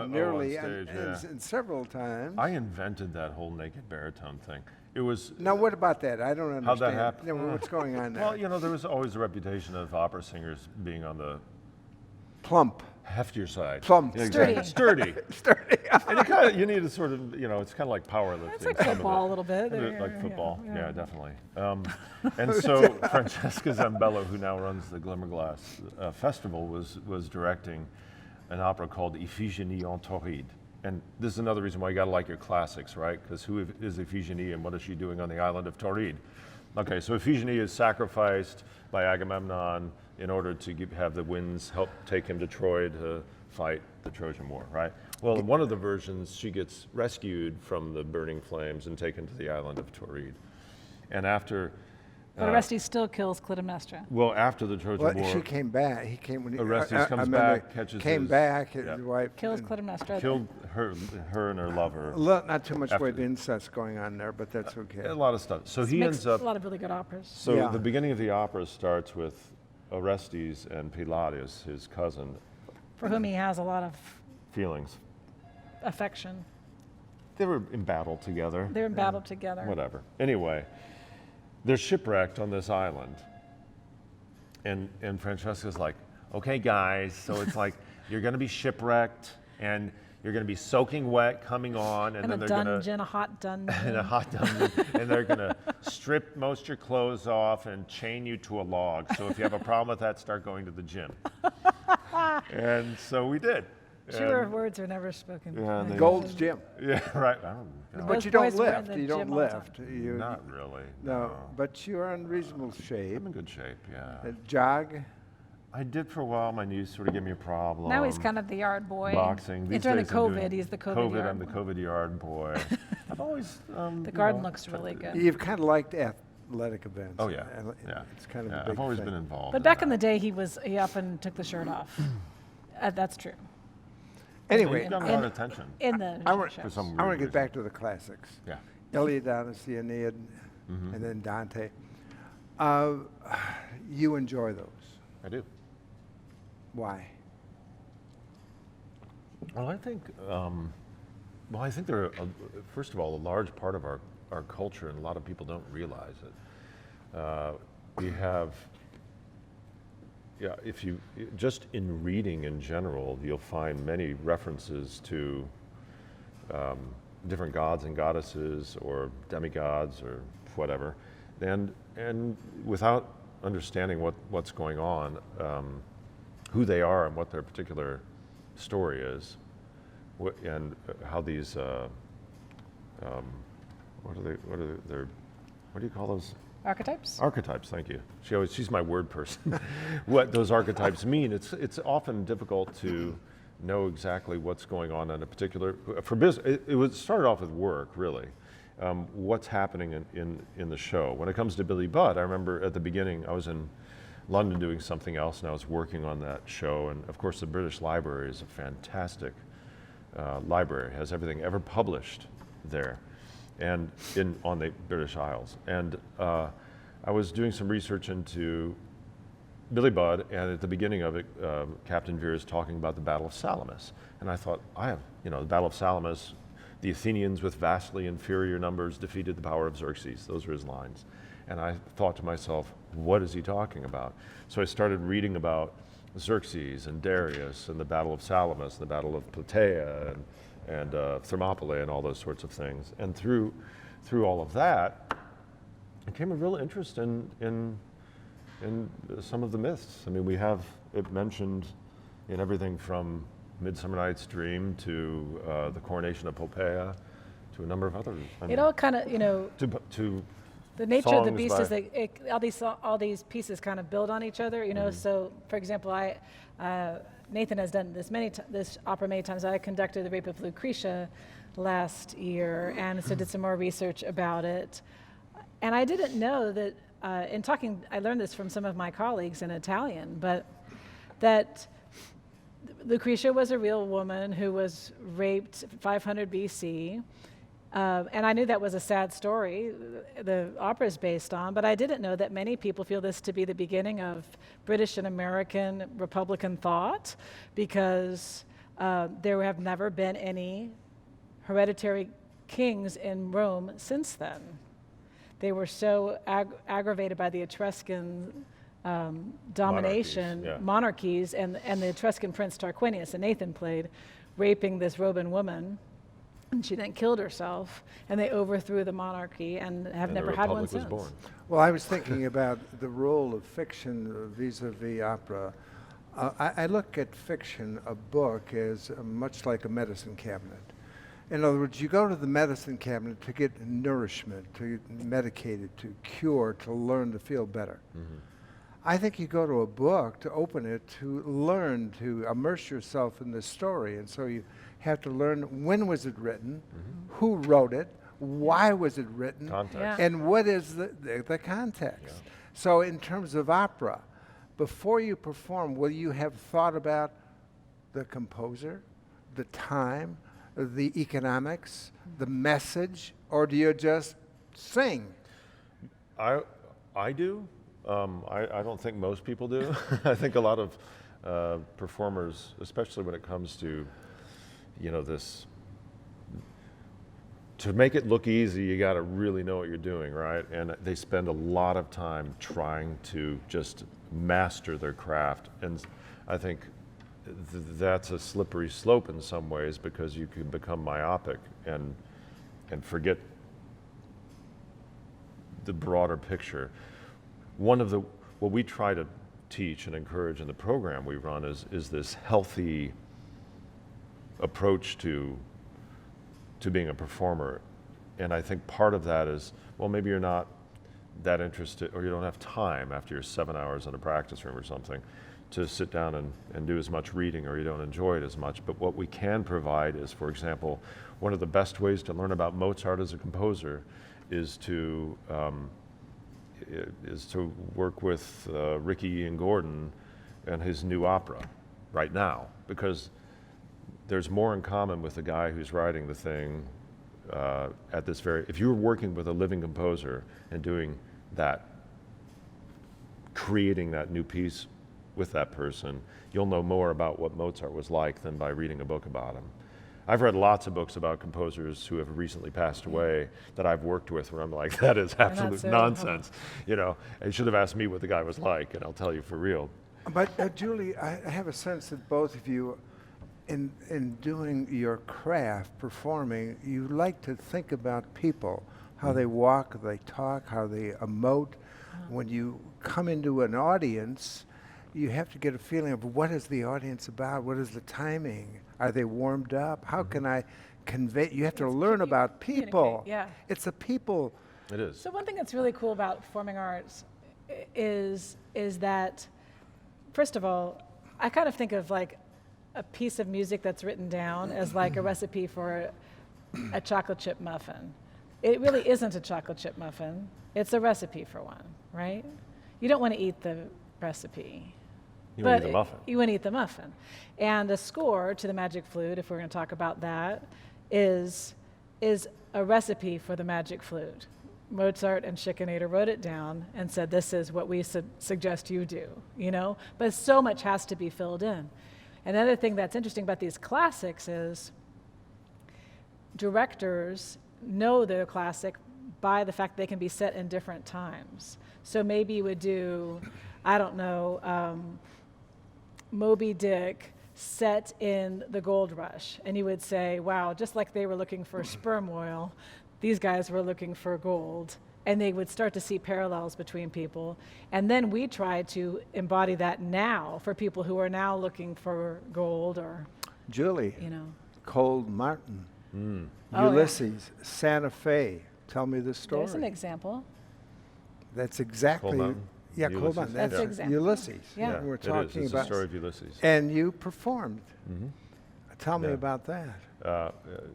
C: nearly
E: on stage, yeah.
C: and several times.
E: I invented that whole naked baritone thing. It was.
C: Now, what about that? I don't understand.
E: How'd that happen?
C: No, what's going on there?
E: Well, there was always a reputation of opera singers being on the
C: Plump.
E: Heftier side.
C: Plump.
E: Yeah, exactly. Sturdy.
C: Sturdy.
E: And you need to sort of, it's kind of like powerlifting.
D: It's like
E: some of
D: football
E: it.
D: a little bit.
E: Like football,
D: Yeah.
E: yeah, definitely. And so Francesca Zambello, who now runs the Glimmerglass Festival, was directing an opera called Iphigenie en Tauride. And this is another reason why you got to like your classics, right? Because who is Iphigenie and what is she doing on the island of Tauride? Okay, so Iphigenie is sacrificed by Agamemnon in order to have the winds help take him to Troy to fight the Trojan War, right? Well, in one of the versions, she gets rescued from the burning flames and taken to the island of Tauride. And after...
D: But Orestes still kills Clytemnestra.
E: Well, after the Trojan War...
C: She came back. He came when he...
E: Orestes comes back, catches
C: came
E: his...
C: back, his
E: yeah.
C: wife...
D: Kills Clytemnestra.
E: Killed her and her lover.
C: Not too much
E: After-
C: weight incest going on there, but that's okay.
E: A lot of stuff. So he
D: Makes
E: ends up...
D: a lot of really good operas.
E: So
C: Yeah.
E: the beginning of the opera starts with Orestes and Pylades, his cousin,
D: For whom he has a lot of
E: feelings.
D: affection.
E: They were in battle together.
D: They're in battle together.
E: Whatever. Anyway, they're shipwrecked on this island. And Francesca's like, okay, guys, so it's like you're going to be shipwrecked and you're going to be soaking wet coming on. And
D: In
E: then
D: a
E: they're
D: dungeon, a hot dungeon.
E: in a hot dungeon, and they're going to strip most of your clothes off and chain you to a log. So if you have a problem with that, start going to the gym. And so we did.
D: Truer
E: And-
D: words are never spoken.
E: Yeah, and they-
C: Gold's Gym.
E: Yeah, right. I don't know.
C: But
D: Those
C: you don't
D: boys were in
C: lift.
D: the
C: You don't
D: gym all the time.
C: lift. You,
E: Not really.
C: no, but you're in reasonable shape.
E: I'm in good shape, yeah.
C: Jog.
E: I did for a while. My knees sort of gave me a problem.
D: Now he's kind of the yard boy.
E: boxing.
D: And during the COVID, he's the COVID yard
E: I'm the
D: boy.
E: COVID yard boy. I've always.
D: The garden looks really good.
C: You've kind of liked athletic events.
E: Oh yeah,
C: And
E: yeah.
C: It's kind of
E: yeah,
C: a big
E: I've always
C: thing.
E: been involved.
D: But back in the day, he up and took the shirt off. That's true.
C: Anyway,
E: You've gotten a lot of attention
D: In the
C: I want-
D: show.
E: for some.
C: I want
E: weird
C: to get
E: reason.
C: back to the classics.
E: Yeah.
C: Iliad, Odyssey, Aeneid, and then Dante. You enjoy those.
E: I do.
C: Why?
E: Well, I think. I think they're first of all a large part of our culture, and a lot of people don't realize it. We have. Yeah, if you just in reading in general, you'll find many references to different gods and goddesses or demigods or whatever, and without understanding what's going on, who they are and what their particular story is, and how these what do you call those?
D: Archetypes?
E: Archetypes, thank you. She's my word person. What those archetypes mean, it's often difficult to know exactly what's going on in a particular, for business, it started off with work, really. What's happening in the show. When it comes to Billy Budd, I remember at the beginning, I was in London doing something else and I was working on that show, and of course the British Library is a fantastic library, has everything ever published there. And on the British Isles. And I was doing some research into Billy Budd, and at the beginning of it, Captain Vere is talking about the Battle of Salamis. And I thought, the Battle of Salamis, the Athenians with vastly inferior numbers defeated the power of Xerxes. Those were his lines. And I thought to myself, what is he talking about? So I started reading about Xerxes and Darius and the Battle of Salamis, and the Battle of Plataea, and Thermopylae and all those sorts of things. And through all of that, it came a real interest in some of the myths. I mean, we have it mentioned in everything from Midsummer Night's Dream to the coronation of Poppaea to a number of others.
D: It all kind of,
E: to
D: the nature of the
E: songs
D: beast is
E: by-
D: that all these pieces kind of build on each other. So for example, Nathan has done this opera many times. I conducted The Rape of Lucretia last year, and so did some more research about it. And I didn't know that, in talking, I learned this from some of my colleagues in Italian, but that Lucretia was a real woman who was raped 500 BC. And I knew that was a sad story the opera is based on, but I didn't know that many people feel this to be the beginning of British and American Republican thought, because there have never been any hereditary kings in Rome since then. They were so aggravated by the Etruscan domination,
E: yeah.
D: monarchies, and the Etruscan prince Tarquinius, that Nathan played, raping this Roman woman, and she then killed herself, and they overthrew the monarchy and have
E: And
D: never
E: the
D: had one
E: Republic was
D: since.
E: born.
C: Well, I was thinking about the role of fiction vis-a-vis opera. I look at fiction, a book, as much like a medicine cabinet. In other words, you go to the medicine cabinet to get nourishment, to get medicated, to cure, to learn to feel better. I think you go to a book to open it to learn, to immerse yourself in the story. And so you have to learn, when was it written, who wrote it, why was it written,
E: Context.
D: Yeah.
C: and what is the context.
E: Yeah.
C: So in terms of opera, before you perform, will you have thought about the composer, the time, the economics, the message, or do you just sing?
E: I do. I don't think most people do. I think a lot of performers, especially when it comes to, this, to make it look easy, you got to really know what you're doing, right? And they spend a lot of time trying to just master their craft. And I think that's a slippery slope in some ways, because you can become myopic and forget the broader picture. What we try to teach and encourage in the program we run is this healthy approach to being a performer. And I think part of that is, well, maybe you're not that interested, or you don't have time after your 7 hours in a practice room or something to sit down and do as much reading, or you don't enjoy it as much. But what we can provide is, for example, one of the best ways to learn about Mozart as a composer is to work with Ricky Ian Gordon and his new opera right now, because there's more in common with the guy who's writing the thing at this if you're working with a living composer and doing that, creating that new piece with that person, you'll know more about what Mozart was like than by reading a book about him. I've read lots of books about composers who have recently passed away that I've worked with, where I'm like, that is absolute nonsense. And you should have asked me what the guy was like, and I'll tell you for real.
C: But Julie, I have a sense that both of you, in doing your craft, performing, you like to think about people, how they walk, they talk, how they emote. When you come into an audience, you have to get a feeling of what is the audience about, what is the timing, are they warmed up, how can I convey, you have to learn about people.
D: Yeah.
C: It's a people.
E: It is.
D: So one thing that's really cool about performing arts is that, first of all, I kind of think of like a piece of music that's written down as like a recipe for a chocolate chip muffin. It really isn't a chocolate chip muffin. It's a recipe for one, right? You don't want to eat the recipe.
E: You want to eat the muffin.
D: You want to eat the muffin. And the score to the Magic Flute, if we're going to talk about that, is a recipe for the Magic Flute. Mozart and Schikaneder wrote it down and said, this is what we suggest you do, But so much has to be filled in. Another thing that's interesting about these classics is directors know they're classic by the fact they can be set in different times. So maybe you would do, I don't know, Moby Dick set in the gold rush. And you would say, wow, just like they were looking for sperm oil, these guys were looking for gold. And they would start to see parallels between people. And then we try to embody that now for people who are now looking for gold or,
C: Julie, Cold Mountain,
D: Oh,
C: Ulysses, Santa Fe. Tell me the story.
D: there's an example.
C: That's exactly.
E: Cold Mountain.
C: Yeah,
E: Ulysses.
C: Cold Mountain.
D: That's
C: That's
D: exactly.
C: Ulysses.
D: Yeah.
C: We're
E: It
C: talking
E: is. It's
C: about.
E: the story of Ulysses.
C: And you performed. Tell me
E: Yeah.
C: about that.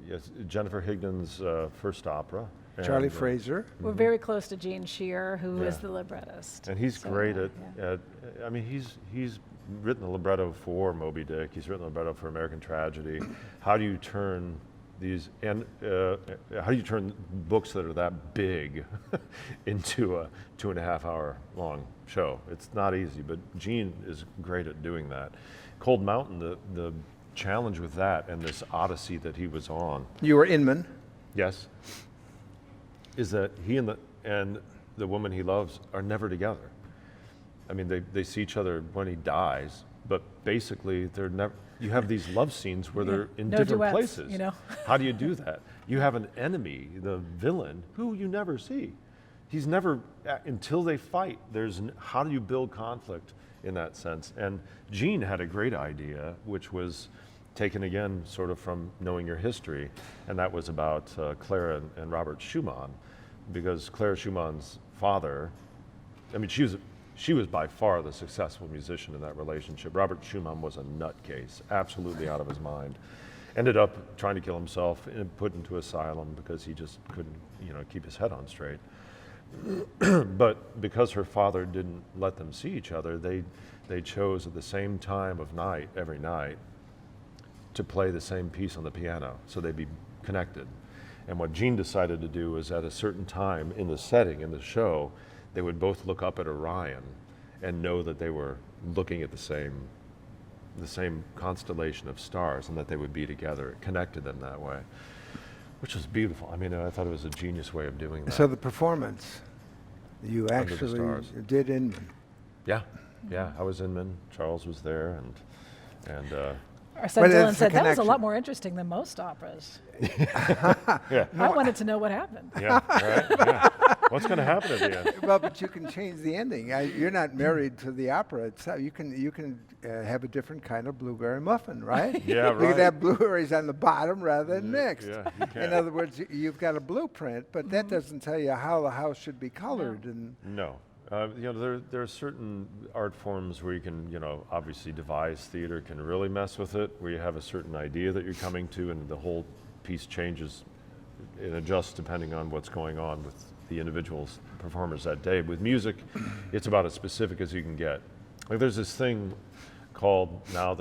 E: Yes, Jennifer Higdon's first opera.
C: Charlie
E: And,
C: Fraser.
D: We're very close to Gene Shear, who is
E: Yeah.
D: the librettist.
E: And he's
D: So,
E: great
D: yeah.
E: I mean, he's written the libretto for Moby Dick. He's written the libretto for American Tragedy. How do you turn these, and how do you turn books that are that big into a 2.5 hour long show? It's not easy, but Gene is great at doing that. Cold Mountain, the challenge with that and this odyssey that he was on,
C: You were Inman.
E: yes, is that he and the woman he loves are never together. I mean, they see each other when he dies, but basically they're never. You have these love scenes where they're in
D: No
E: different
D: duets,
E: places.
D: you know?
E: How do you do that? You have an enemy, the villain, who you never see. He's never, until they fight, how do you build conflict in that sense? And Gene had a great idea, which was taken again sort of from knowing your history, and that was about Clara and Robert Schumann, because Clara Schumann's father, I mean, she was by far the successful musician in that relationship. Robert Schumann was a nutcase, absolutely out of his mind. Ended up trying to kill himself and put into asylum because he just couldn't, keep his head on straight. But because her father didn't let them see each other, they chose at the same time of night, every night, to play the same piece on the piano, so they'd be connected. And what Gene decided to do was at a certain time in the setting, in the show, they would both look up at Orion and know that they were looking at the same constellation of stars and that they would be together. It connected them that way, which was beautiful. I mean, I thought it was a genius way of doing that.
C: So the performance you
E: the
C: actually
E: Stars.
C: did in.
E: Yeah, I was Inman. Charles was there, and
D: Our son
C: But
D: Dylan
C: it's a
D: said that was a
C: connection.
D: lot more interesting than most operas.
E: yeah,
D: I wanted to know what happened.
E: yeah, right, yeah. What's going to happen at the end?
C: Well, but you can change the ending. You're not married to the opera itself. You can have a different kind of blueberry muffin, right?
E: Yeah,
C: You can
E: right.
C: have blueberries on the bottom rather than
E: Yeah,
C: mixed.
E: yeah, you can.
C: In other words, you've got a blueprint, but that doesn't tell you how the house should be colored. And
E: No. There are certain art forms where you can, obviously devise theater can really mess with it, where you have a certain idea that you're coming to and the whole piece changes and adjusts depending on what's going on with the individuals, performers that day. With music, it's about as specific as you can get. Like there's this thing called now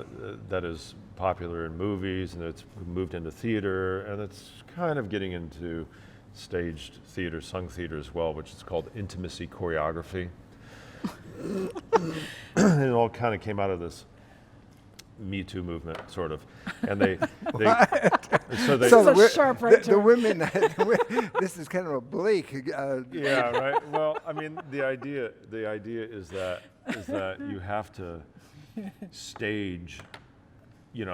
E: that is popular in movies and it's moved into theater and it's kind of getting into staged theater, sung theater as well, which is called intimacy choreography. And it all kind of came out of this Me Too movement, sort of. And they
C: so
D: This is a
C: wi-
D: sharp right
C: the
D: turn.
C: women, this is kind of oblique.
E: yeah, right. Well, I mean, the idea is that you have to stage. You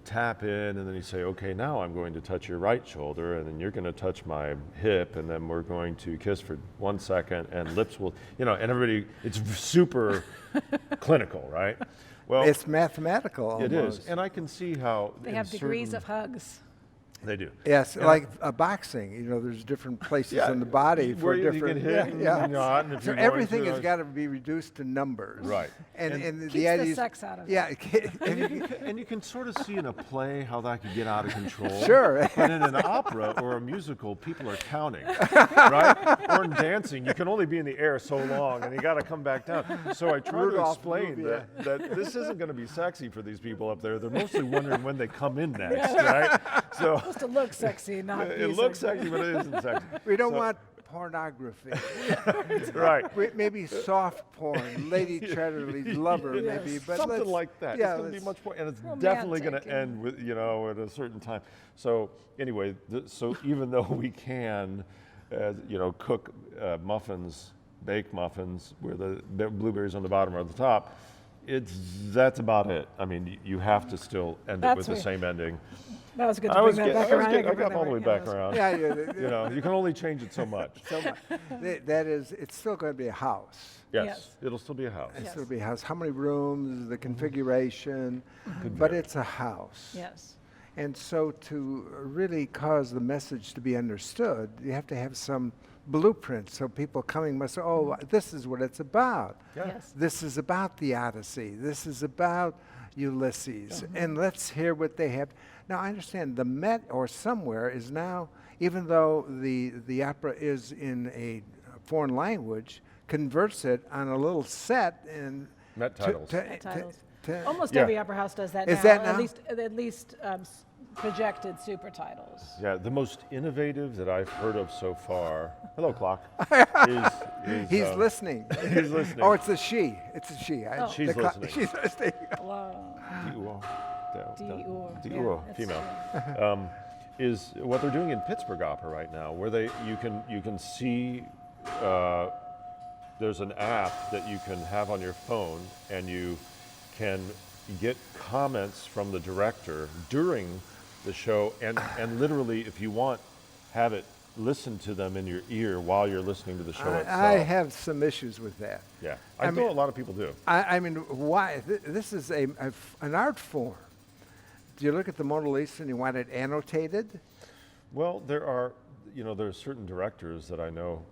E: tap in and then you say, okay, now I'm going to touch your right shoulder and then you're going to touch my hip and then we're going to kiss for 1 second and lips will, and everybody, it's super clinical, right? Well,
C: It's mathematical almost.
E: it is. And I can see how
D: They
E: in
D: have degrees
E: certain-
D: of hugs.
E: They do.
C: Yes,
E: And
C: like boxing. There's different places in the body for
E: where you
C: different.
E: can hit and not, and if
C: So
E: you're going
C: everything
E: through
C: has
E: those-
C: got to be reduced to numbers.
E: Right.
C: And
D: Keeps
C: the
D: the
C: idea is,
D: sex out of it.
C: yeah.
E: And you can sort of see in a play how that could get out of control.
C: Sure.
E: But in an opera or a musical, people are counting, right? Or in dancing, you can only be in the air so long, and you got to come back down. So I try to
C: Rudolph
E: explain
C: movie,
E: that this isn't going to be sexy for these people up there. They're mostly wondering when they come in next, right? So
D: Supposed to look sexy, not be
E: it looks sexy, but it isn't sexy.
C: We don't
E: So-
C: want pornography.
E: right.
C: Maybe soft porn, Lady Chatterley's lover, maybe. But
E: Something
C: let's-
E: like that.
C: Yeah,
E: It's going to be
C: let's-
E: much more, and it's definitely going
D: Romantic,
E: to end with, at a certain time. So anyway, so even though we can, cook muffins, bake muffins, where the blueberries on the bottom or on the top, that's about it. I mean, you have to still end it
D: That's
E: with the
D: weird.
E: same ending.
D: That was good to bring that back around.
E: I've gotten all the way back around.
C: Yeah,
E: You can only change it so much.
C: so much. That is, it's still going to be a house.
E: Yes,
D: Yes.
E: it'll still be a house.
C: It's
D: Yes.
C: still be a house. How many rooms, the configuration, but it's a house.
D: Yes.
C: And so to really cause the message to be understood, you have to have some blueprint so people coming must say, oh, this is what it's about.
E: Yeah.
D: Yes.
C: This is about the Odyssey. This is about Ulysses. And let's hear what they have. Now, I understand the Met or somewhere is now, even though the opera is in a foreign language, converts it on a little set and
E: Met titles.
D: Met titles. Almost
E: Yeah.
D: every opera house does that
C: Is
D: now.
C: that
D: At
C: now?
D: least projected super titles.
E: Yeah, the most innovative that I've heard of so far. Hello, clock. is
C: he's listening.
E: He's listening.
C: Oh, it's a she. It's a she.
D: Oh.
E: She's
C: the
E: listening.
C: She's listening.
D: Hello.
E: Dior.
D: Yeah,
E: Dior,
D: that's
E: female. Is what they're doing in Pittsburgh Opera right now, where you can see there's an app that you can have on your phone, and you can get comments from the director during the show, and literally, if you want, have it listen to them in your ear while you're listening to the show itself.
C: I have some issues with that.
E: Yeah,
C: I
E: I know
C: mean-
E: a lot of people do.
C: I mean, why? This is an art form. Do you look at the Mona Lisa and you want it annotated?
E: Well, there are certain directors that I know,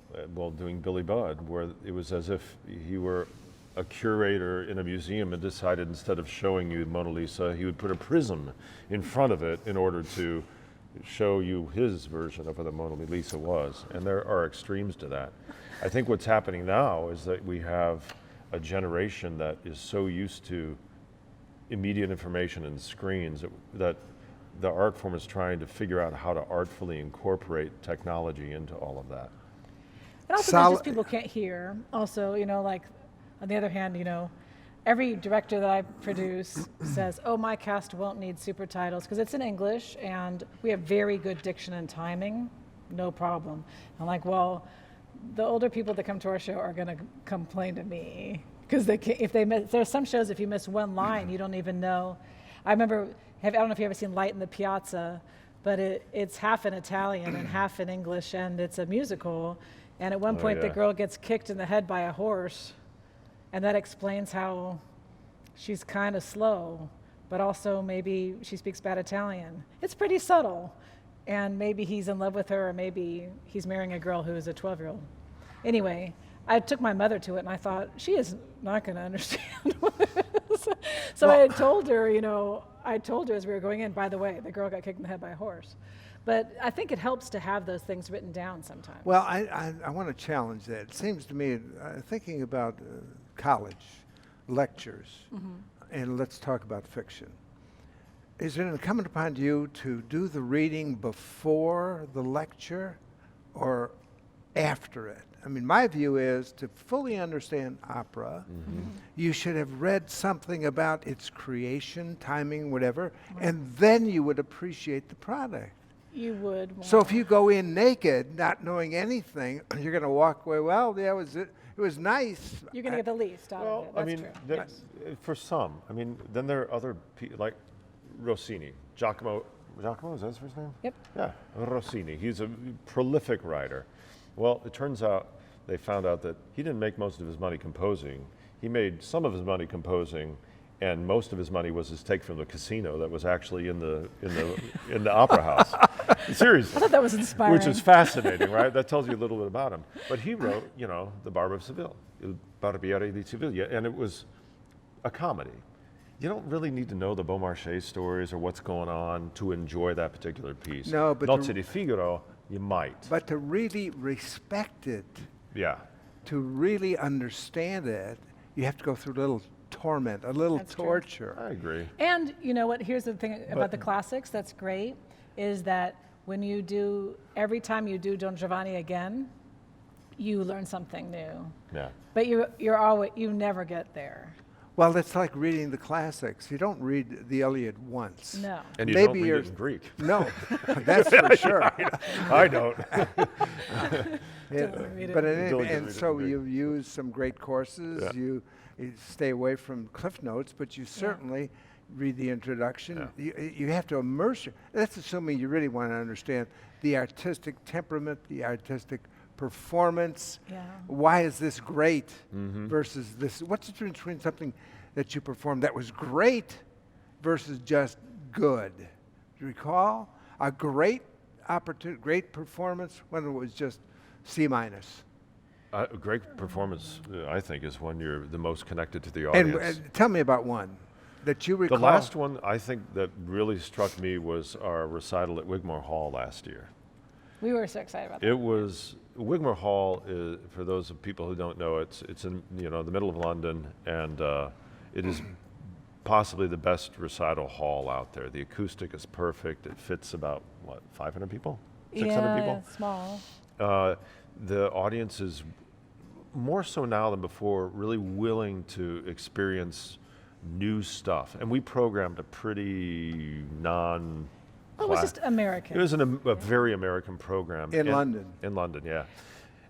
E: doing Billy Budd, where it was as if he were a curator in a museum and decided instead of showing you Mona Lisa, he would put a prism in front of it in order to show you his version of what the Mona Lisa was. And there are extremes to that. I think what's happening now is that we have a generation that is so used to immediate information and screens that the art form is trying to figure out how to artfully incorporate technology into all of that.
D: And also, there's just people can't hear. Also, like, on the other hand, every director that I produce says, oh, my cast won't need super titles because it's in English and we have very good diction and timing, no problem. I'm like, well, the older people that come to our show are going to complain to me because there's some shows, if you miss one line, you don't even know. I remember, I don't know if you've ever seen Light in the Piazza, but it's half in Italian and half in English, and it's a musical. And at one point, the girl gets kicked in the head by a horse. And that explains how she's kind of slow, but also maybe she speaks bad Italian. It's pretty subtle. And maybe he's in love with her, or maybe he's marrying a girl who is a 12-year-old. Anyway, I took my mother to it, and I thought, she is not going to understand what it is. So I had told her, as we were going in, by the way, the girl got kicked in the head by a horse. But I think it helps to have those things written down sometimes.
C: Well, I want to challenge that. It seems to me, thinking about college lectures, and let's talk about fiction. Is it incumbent upon you to do the reading before the lecture or after it? I mean, my view is to fully understand opera, you should have read something about its creation, timing, whatever, and then you would appreciate the product.
D: You would.
C: So if you go in naked, not knowing anything, you're going to walk away, well, yeah, it was nice.
D: You're going to get the least out of it. That's true. Yes.
E: For some, then there are other people like Rossini, Giacomo, is that his first name?
D: Yep.
E: Yeah, Rossini. He's a prolific writer. Well, it turns out they found out that he didn't make most of his money composing. He made some of his money composing, and most of his money was his take from the casino that was actually in the opera house. Seriously.
D: I thought that was inspiring.
E: Which is fascinating, right? That tells you a little bit about him. But he wrote, The Barber of Seville, Il Barbiere di Sevilla, and it was a comedy. You don't really need to know the Beaumarchais stories or what's going on to enjoy that particular piece.
C: No, but
E: Nozze di Figaro, you might.
C: But to really respect it,
E: Yeah.
C: to really understand it, you have to go through a little torment, a little
D: That's true.
C: torture.
E: I agree.
D: And you know what? Here's the thing about the classics that's great is that every time you do Don Giovanni again, you learn something new.
E: Yeah.
D: But you never get there.
C: Well, it's like reading the classics. You don't read the Iliad once.
D: No.
E: And you
C: Maybe
E: don't read
C: you're-
E: it in Greek.
C: No, that's for sure.
E: I don't.
C: Yeah,
D: read it
C: but
D: in
C: anyway,
E: Diligently
C: and
E: read it
C: so
E: in
C: you use some great courses.
E: Yeah.
C: You stay away from Cliff Notes, but you certainly read the introduction. You have to immerse you. That's assuming you really want to understand the artistic temperament, the artistic performance.
D: Yeah.
C: Why is this great versus this? What's the difference between something that you performed that was great versus just good? Do you recall a great great performance when it was just C minus?
E: A great performance, I think, is when you're the most connected to the
C: And
E: audience.
C: tell me about one that you recall.
E: The last one I think that really struck me was our recital at Wigmore Hall last year.
D: We were so excited about that.
E: It was Wigmore Hall. For those of people who don't know, it's in the middle of London, and it is possibly the best recital hall out there. The acoustic is perfect. It fits about 500 people, 600 people.
D: Yeah, small.
E: The audience is more so now than before really willing to experience new stuff, and we programmed a pretty
D: It was just American.
E: It was a very American program
C: In London.
E: In London, yeah.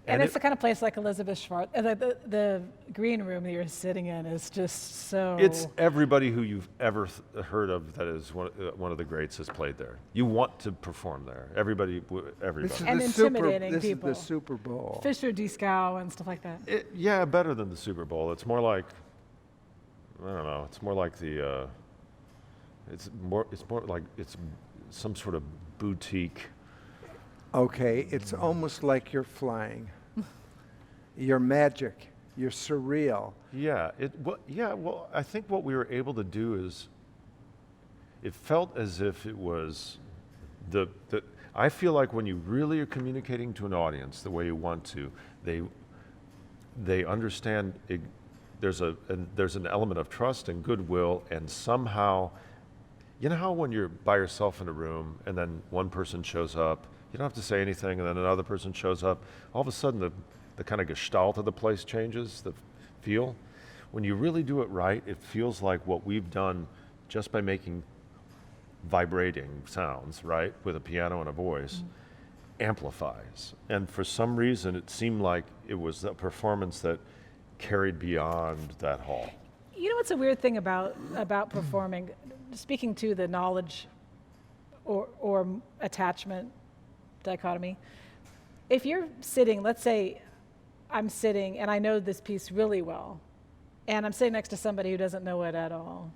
D: And it's the kind of place like Elizabeth Schwartz, the green room that you're sitting in is just so.
E: It's everybody who you've ever heard of that is one of the greats has played there. You want to perform there. Everybody.
D: And intimidating
C: this
D: people.
C: Is the Super Bowl.
D: Fisher Dieskau and stuff like that.
E: Yeah, better than the Super Bowl. It's more like, I don't know. It's more like It's more like it's some sort of boutique.
C: Okay, it's almost like you're flying. You're magic. You're surreal.
E: Yeah. Well, I think what we were able to do is, it felt as if it was I feel like when you really are communicating to an audience the way you want to, they understand. There's an element of trust and goodwill, and somehow, you know how when you're by yourself in a room and then one person shows up, you don't have to say anything, and then another person shows up. All of a sudden, the kind of gestalt of the place changes, the feel. When you really do it right, it feels like what we've done just by making vibrating sounds, right, with a piano and a voice, amplifies. And for some reason, it seemed like it was a performance that carried beyond that hall.
D: You know what's a weird thing about performing, speaking to the knowledge or attachment dichotomy. If you're sitting, let's say I'm sitting and I know this piece really well, and I'm sitting next to somebody who doesn't know it at all,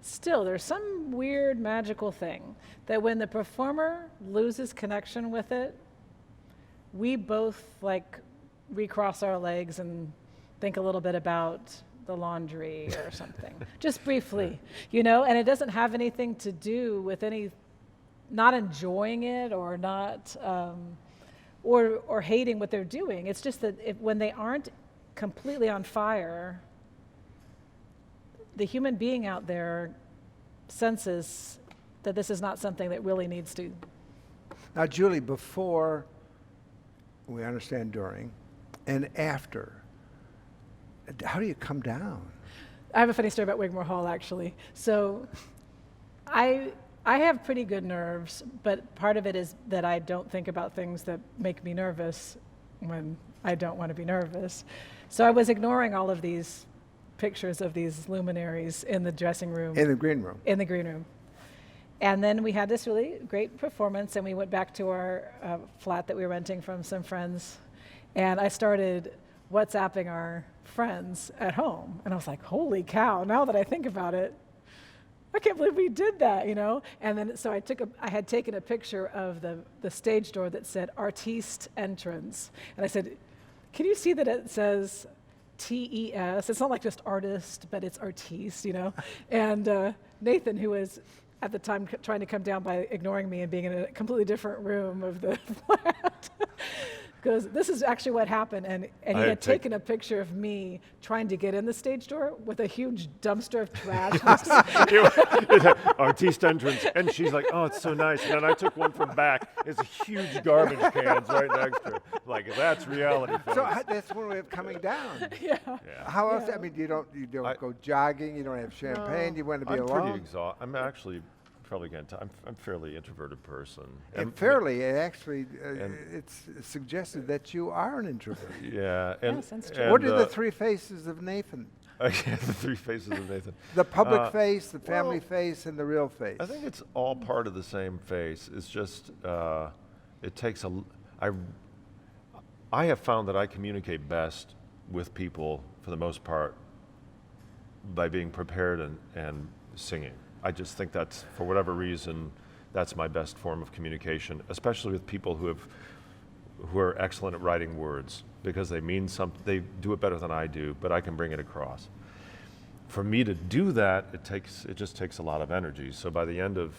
D: still there's some weird magical thing that when the performer loses connection with it, we both like recross our legs and think a little bit about the laundry or something, just briefly, you know, and it doesn't have anything to do with not enjoying it or not, or hating what they're doing. It's just that when they aren't completely on fire, the human being out there senses that this is not something that really needs to.
C: Now, Julie, before, we understand during, and after, how do you come down?
D: I have a funny story about Wigmore Hall, actually. So I have pretty good nerves, but part of it is that I don't think about things that make me nervous when I don't want to be nervous. So I was ignoring all of these pictures of these luminaries in the dressing room.
C: In the green room.
D: In the green room. And then we had this really great performance, and we went back to our flat that we were renting from some friends, and I started WhatsApping our friends at home. And I was like, holy cow, now that I think about it, I can't believe we did that, you know? And then so I had taken a picture of the stage door that said Artiste Entrance. And I said, can you see that it says TES? It's not like just artist, but it's artiste, you know? And Nathan, who was at the time trying to come down by ignoring me and being in a completely different room of the flat, goes, this is actually what happened. And he had taken a picture of me trying to get in the stage door with a huge dumpster of trash.
E: It had Artiste Entrance, and she's like, oh, it's so nice. And then I took one from back. It's huge garbage cans right next to her. Like, that's reality, folks.
C: So that's one way of coming down.
D: Yeah.
C: How else? I mean, you don't go jogging. You don't have champagne. You want to be
E: I'm
C: alone.
E: pretty exhausted. I'm actually probably going to. I'm a fairly introverted person.
C: And fairly, it's suggested that you are an introvert.
E: Yeah. And,
D: that's true.
E: and,
C: What are the three faces of Nathan?
E: the three faces of Nathan.
C: The public face, the family face, and the real face.
E: I think it's all part of the same face. It's just it takes I have found that I communicate best with people for the most part by being prepared and singing. I just think that's, for whatever reason, that's my best form of communication, especially with people who are excellent at writing words, because they mean something. They do it better than I do, but I can bring it across. For me to do that, it just takes a lot of energy. So by the end of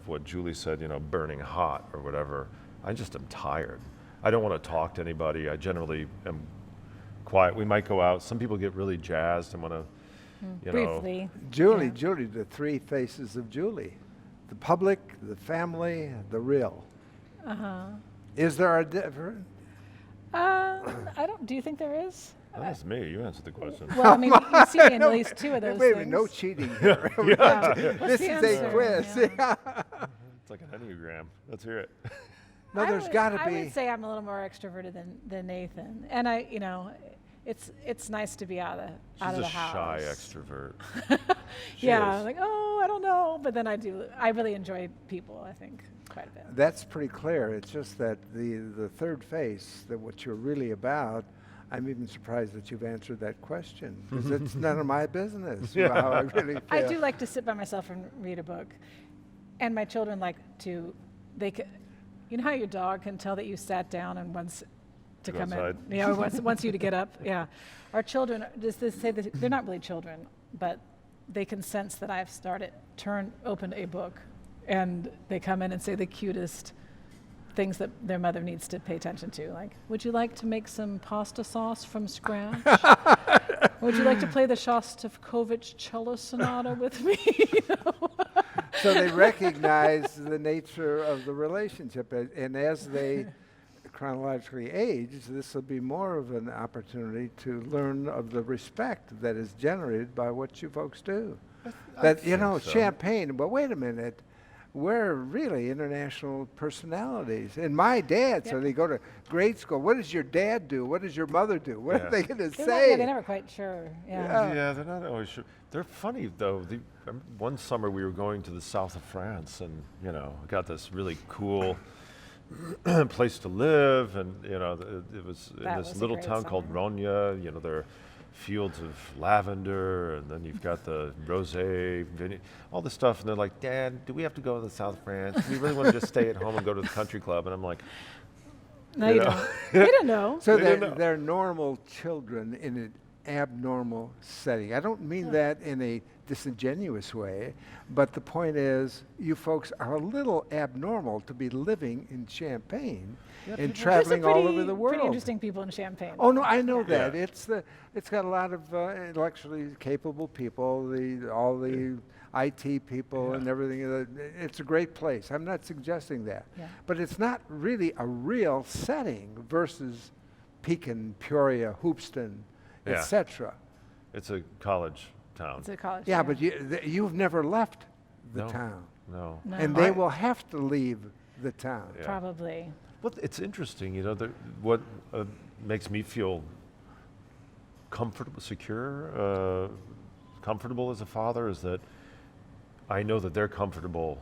E: what Julie said, you know, burning hot or whatever, I just am tired. I don't want to talk to anybody. I generally am quiet. We might go out. Some people get really jazzed and want to, you know.
D: Briefly.
C: Julie, the three faces of Julie. The public, the family, the real.
D: Uh-huh.
C: Is there a difference?
D: Do you think there is?
E: That's me. You answered the question.
D: Well, I mean, you see me in at least two of those
C: Wait a
D: things.
C: minute, no cheating here.
D: Yeah. What's
C: This
D: the
C: is a
D: answer?
C: quiz.
D: Yeah.
E: It's like an Enneagram. Let's hear it.
C: No, there's got to
D: I
C: be.
D: would say I'm a little more extroverted than Nathan, and it's nice to be out of
E: She's
D: the
E: a
D: house.
E: shy extrovert.
D: Yeah,
E: is.
D: like, oh, I don't know, but then I really enjoy people, I think, quite a bit.
C: That's pretty clear. It's just that the third face, that what you're really about, I'm even surprised that you've answered that question, because it's none of my business how I really feel.
D: I do like to sit by myself and read a book, and my children like to. You know how your dog can tell that you sat down and wants to
E: Go
D: come
E: outside.
D: in. Yeah, wants you to get up. Yeah, our children just they say that they're not really children, but they can sense that I've opened a book, and they come in and say the cutest things that their mother needs to pay attention to. Like, would you like to make some pasta sauce from scratch? Would you like to play the Shostakovich cello sonata with me?
C: So they recognize the nature of the relationship, and as they chronologically age, this will be more of an opportunity to learn of the respect that is generated by what you folks do. That, you know,
E: so.
C: Champagne, but wait a minute, we're really international personalities. And my dad, so they go to grade school. What does your dad do? What does your mother do? What are they going to say?
D: They're never quite sure.
E: Yeah, they're not always sure. They're funny though. One summer we were going to the south of France, and got this really cool place to live, and it was in this little town called Rogna. There are fields of lavender, and then you've got the rosé, all this stuff, and they're like, "Dad, do we have to go to the south of France? We really want to just stay at home and go to the country club." And I'm like,
D: No, you don't. They don't know.
C: So
E: They don't know.
C: they're normal children in an abnormal setting. I don't mean that in a disingenuous way, but the point is, you folks are a little abnormal to be living in Champaign and traveling all over the world.
D: Pretty interesting people in Champagne.
C: Oh no, I know
E: Yeah.
C: that. It's got a lot of intellectually capable people, all the IT people and everything. It's a great place. I'm not suggesting that, but it's not really a real setting versus Pekin, Peoria, Hoopston, etc.
E: it's a college town.
D: It's a college.
C: Yeah, but you've never left the
E: No.
C: town,
E: No.
D: No.
C: and they will have to leave the town.
E: Yeah.
D: Probably.
E: Well, it's interesting, what makes me feel comfortable, secure, comfortable as a father is that I know that they're comfortable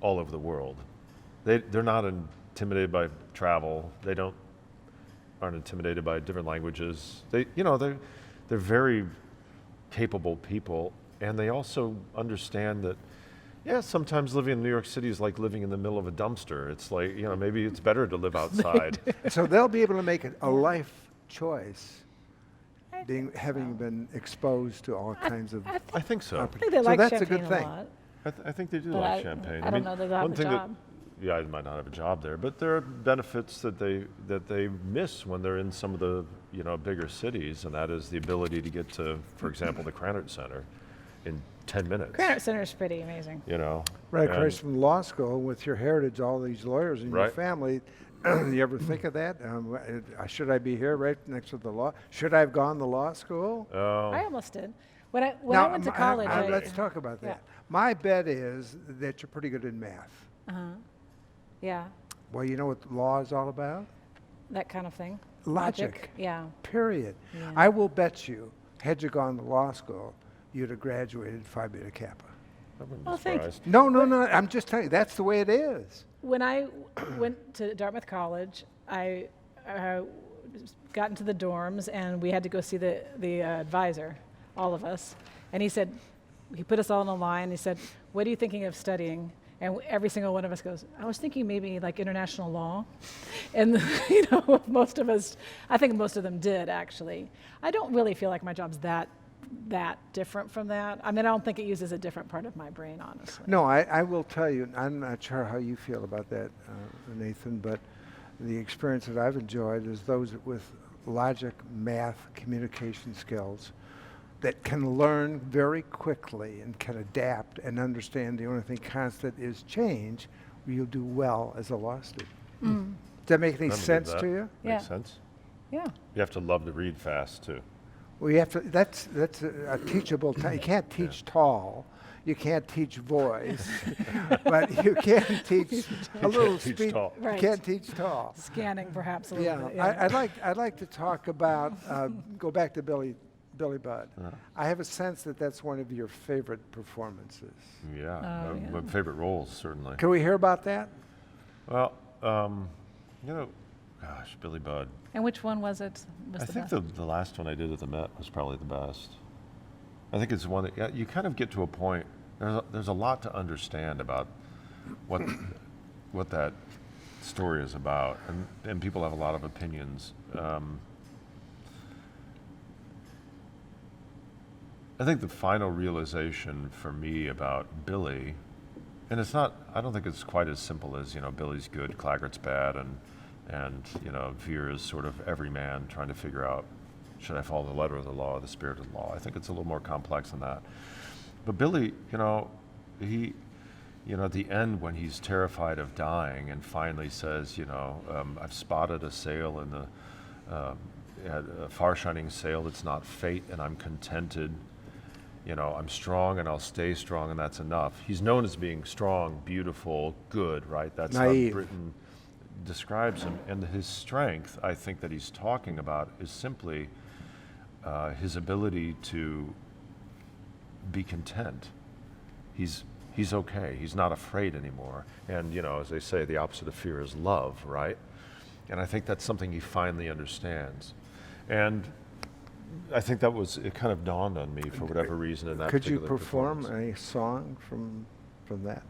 E: all over the world. They're not intimidated by travel. They aren't intimidated by different languages. They're very capable people, and they also understand that. Yeah, sometimes living in New York City is like living in the middle of a dumpster. It's like, maybe it's better to live outside.
C: So they'll be able to make a life choice, having been exposed to all kinds of.
E: I think so.
D: I think they
C: So
D: like
C: that's a
D: Champagne
C: good thing.
D: a lot.
E: I think they do
D: But
E: like Champagne.
D: I don't know that they'll have
E: one
D: a
E: thing
D: job.
E: I might not have a job there, but there are benefits that they miss when they're in some of the bigger cities, and that is the ability to get to, for example, the Krannert Center in 10 minutes.
D: Krannert Center is pretty amazing.
C: Right
E: and-
C: across from law school, with your heritage, all these lawyers in your
E: Right.
C: family. You ever think of that? Should I be here, right next to the law? Should I have gone to law school?
E: Oh,
D: I almost did. When I
C: Now,
D: went to college,
C: let's talk about that.
D: Yeah.
C: My bet is that you're pretty good in math.
D: yeah,
C: Well, you know what law is all about?
D: that kind of thing.
C: Logic.
D: Yeah.
C: Period.
D: Yeah.
C: I will bet you, had you gone to law school, you'd have graduated Phi Beta Kappa.
E: I wouldn't be
D: Well, thank you.
E: surprised.
C: No. I'm just telling you, that's the way it is.
D: When I went to Dartmouth College, I got into the dorms, and we had to go see the advisor, all of us. And he put us all in a line. He said, "What are you thinking of studying?" And every single one of us goes, "I was thinking maybe like international law." And most of us, I think most of them did actually. I don't really feel like my job's that different from that. I mean, I don't think it uses a different part of my brain, honestly.
C: No, I will tell you, I'm not sure how you feel about that, Nathan, but the experience that I've enjoyed is those with logic, math, communication skills that can learn very quickly and can adapt and understand the only thing constant is change, you'll do well as a law student.
D: Mm.
C: Does that make any
E: I'm with
C: sense
E: that.
C: to you?
D: Yeah.
E: Makes sense.
D: Yeah.
E: You have to love to read fast too.
C: We have to. That's a teachable. You can't teach tall. You can't teach voice, but you can teach a little
E: teach
C: speed.
E: tall.
D: Right.
C: You can't teach tall.
D: Scanning perhaps a little
C: Yeah,
D: bit. Yeah.
C: I'd like to talk about. Go back to Billy Budd. I have a sense that that's one of your favorite performances.
E: Yeah,
D: Oh, yeah.
E: my favorite roles, certainly.
C: Can we hear about that?
E: Well, you know, gosh, Billy Budd.
D: And which one was it? Was
E: I
D: the
E: think
D: best?
E: the last one I did at the Met was probably the best. I think it's one that yeah, you kind of get to a point. There's a lot to understand about what that story is about, and people have a lot of opinions. I think the final realization for me about Billy, and it's not, I don't think it's quite as simple as, you know, Billy's good, Claggart's bad, and you know, Vere is sort of every man trying to figure out, should I follow the letter of the law or the spirit of the law? I think it's a little more complex than that. But Billy, you know, he, you know, at the end when he's terrified of dying and finally says, you know, I've spotted a sail in a far shining sail that's not fate, and I'm contented. You know, I'm strong and I'll stay strong, and that's enough. He's known as being strong, beautiful, good, right? That's
C: Naive.
E: how Britain describes him. And his strength, I think, that he's talking about is simply his ability to be content. He's okay. He's not afraid anymore. And, you know, as they say, the opposite of fear is love, right? And I think that's something he finally understands. And I think it kind of dawned on me for whatever reason in that
C: Could you
E: particular
C: perform
E: performance.
C: a song from that?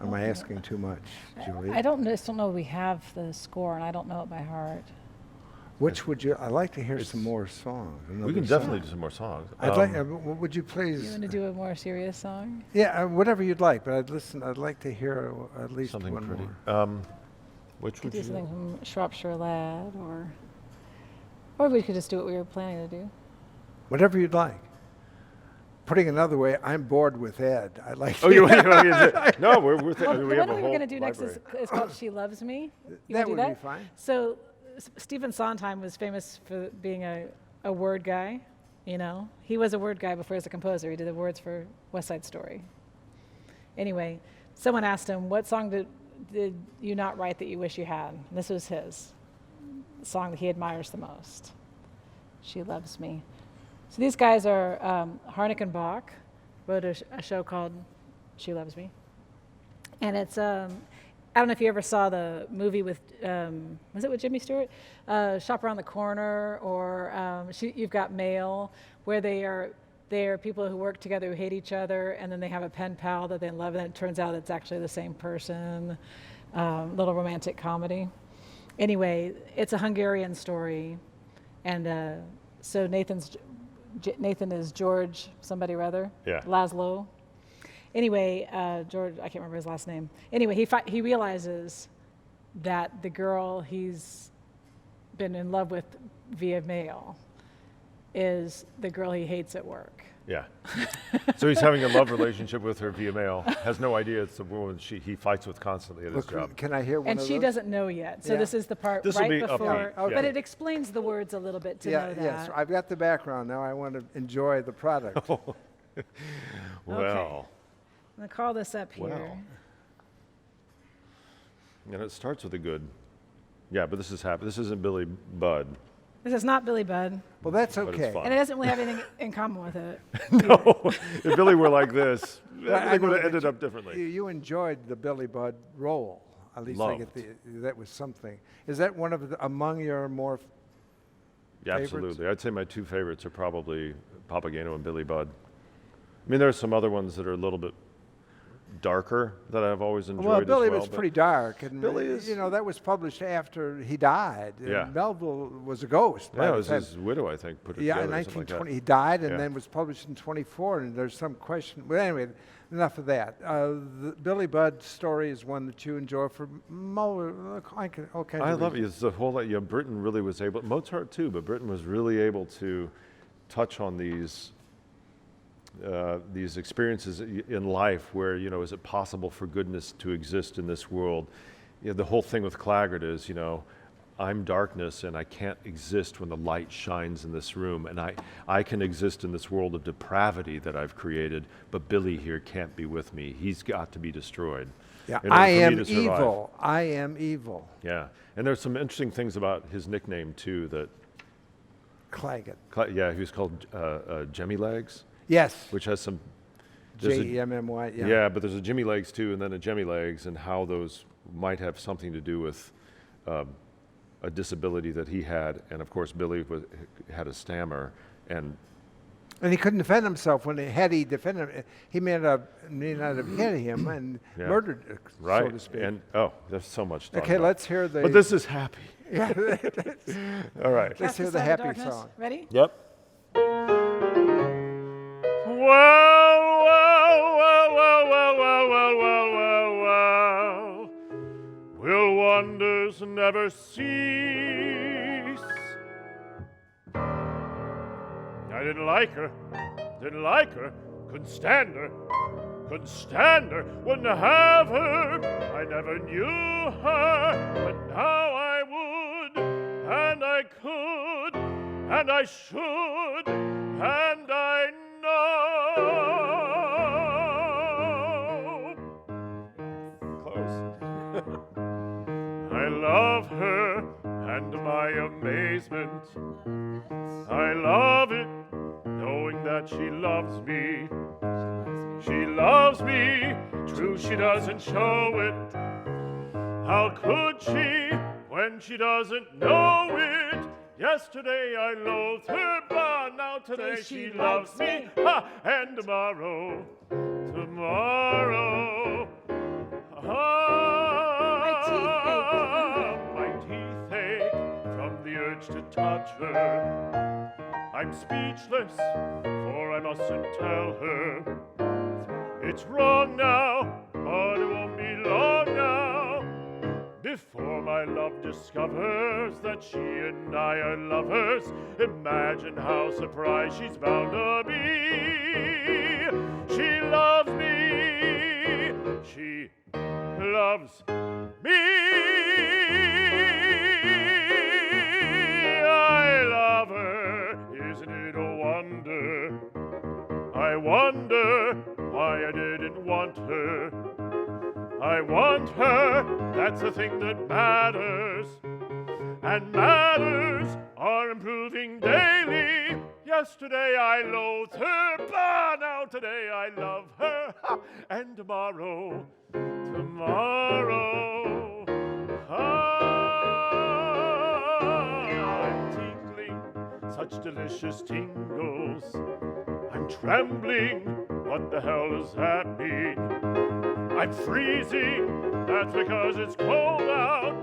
C: Am I asking too much, Julie?
D: I just don't know we have the score, and I don't know it by heart.
C: Which would you? I'd like to hear some more songs.
E: We
C: another
E: can
C: song.
E: definitely do some more songs.
C: I'd like. Would you
D: You
C: please?
D: want to do a more serious song?
C: Yeah, whatever you'd like. But I'd like to hear at least
E: something
C: one
E: pretty.
C: more.
E: Which
D: Could
E: would
D: do
E: you
D: something from Shropshire Lad, or we could just do what we were planning to do.
C: Whatever you'd like. Putting another way, I'm bored with Ed. I'd like.
E: Oh,
C: to
E: you no, we're
D: Well,
E: we
D: the
E: have
D: one
E: a
D: we were
E: whole
D: going to do next
E: library.
D: is called "She Loves Me." You
C: That
D: wanna do
C: would be fine.
D: So, Stephen Sondheim was famous for being a word guy. You know, he was a word guy before he was a composer. He did the words for West Side Story. Anyway, someone asked him, "What song did you not write that you wish you had?" And this was his song that he admires the most. "She Loves Me." So these guys are Harnick and Bach wrote a show called "She Loves Me," and it's I don't know if you ever saw the movie with was it with Jimmy Stewart, Shop Around the Corner, or You've Got Mail, where they are people who work together who hate each other, and then they have a pen pal that they love, and it turns out it's actually the same person. Little romantic comedy. Anyway, it's a Hungarian story, and so Nathan is George somebody or other.
E: Yeah.
D: Laszlo. Anyway, George, I can't remember his last name. Anyway, he realizes that the girl he's been in love with via mail is the girl he hates at work.
E: Yeah. So he's having a love relationship with her via mail. Has no idea it's the woman he fights with constantly at his job.
C: Look, can I hear one
D: And
C: of
D: she
C: those?
D: doesn't know yet. So
C: Yeah.
D: this is the part
E: This will
D: right
E: be
D: before.
E: upbeat,
C: Okay.
D: But it explains the words a little bit to know that.
C: Yes, I've got the background now. I want to enjoy the product.
E: Well,
D: I'm going to call this up here.
E: well. And it starts with a good. Yeah, but this isn't Billy Budd.
D: This is not Billy Budd,
C: Well, that's
E: But it's
C: okay.
E: fun.
D: and it doesn't really have anything in common with it.
E: No, if Billy were like this,
C: Well, I
E: everything would
C: know
E: have ended
C: that
E: up differently.
C: You enjoyed the Billy Budd role. At least I get that was something. Is that one of among your more?
E: Yeah,
C: favorites?
E: absolutely. I'd say my two favorites are probably Papageno and Billy Budd. I mean, there's some other ones that are a little bit darker that I've always enjoyed
C: Well, Billy
E: as well.
C: was
E: but
C: pretty dark, and
E: Billy is-
C: that was published after he died. and
E: Yeah.
C: Melville was a ghost. by
E: Yeah, it
C: the
E: was
C: time-
E: his widow, I think, put it
C: Yeah, in
E: together. or something like that.
C: 1920 he died, and
E: Yeah.
C: then was published in 24. And there's some question. But anyway, enough of that. The Billy Budd story is one that you enjoy for all kinds of
E: I love it.
C: reasons.
E: It's the whole, Britain really was able, Mozart too, but Britain was really able to touch on these experiences in life where, is it possible for goodness to exist in this world? The whole thing with Claggart is, I'm darkness and I can't exist when the light shines in this room, and I can exist in this world of depravity that I've created, but Billy here can't be with me. He's got to be destroyed.
C: Yeah,
E: in order
C: I
E: for me
C: am
E: to survive.
C: evil. I am evil.
E: Yeah, and there's some interesting things about his nickname too. That
C: Claggett.
E: he was called Jemmy Legs,
C: Yes.
E: which has some. there's a-
C: Jemmy. Yeah.
E: Yeah, but there's a Jimmy Legs too, and then a Jemmy Legs, and how those might have something to do with a disability that he had, and of course Billy had a stammer, and
C: And he couldn't defend himself when he defended him. He may not have hit him and
E: Yeah.
C: murdered,
E: right,
C: so to speak.
E: and there's so much. to talk
C: Okay,
E: about.
C: let's hear the.
E: But this is happy.
C: Yeah.
E: All right.
C: Let's
D: Cast
C: hear the
D: aside
C: happy
D: darkness.
C: song.
D: Ready?
E: Yep. Well. Will wonders never cease? I didn't like her, couldn't stand her, wouldn't have her. I never knew her, but now I would, and I could, and I should, and I know. Close. I love her, and my amazement, I love it, knowing that she loves me. She loves me, true, she doesn't show it. How could she, when she doesn't know it? Yesterday I loathed her, but now today she loves me. Ha! And tomorrow, my teeth ache from the urge to touch her. I'm speechless, for I mustn't tell her. It's wrong now, but it won't be long now before my love discovers that she and I are lovers. Imagine how surprised she's bound to be. She loves me. She loves me. I love her. Isn't it a wonder? I wonder why I didn't want her. I want her, that's the thing that matters. And matters are improving daily. Yesterday I loathed her, but now today I love her. Ha! And tomorrow, I'm tingling, such delicious tingles. I'm trembling, what the hell does that mean? I'm freezing, that's because it's cold out.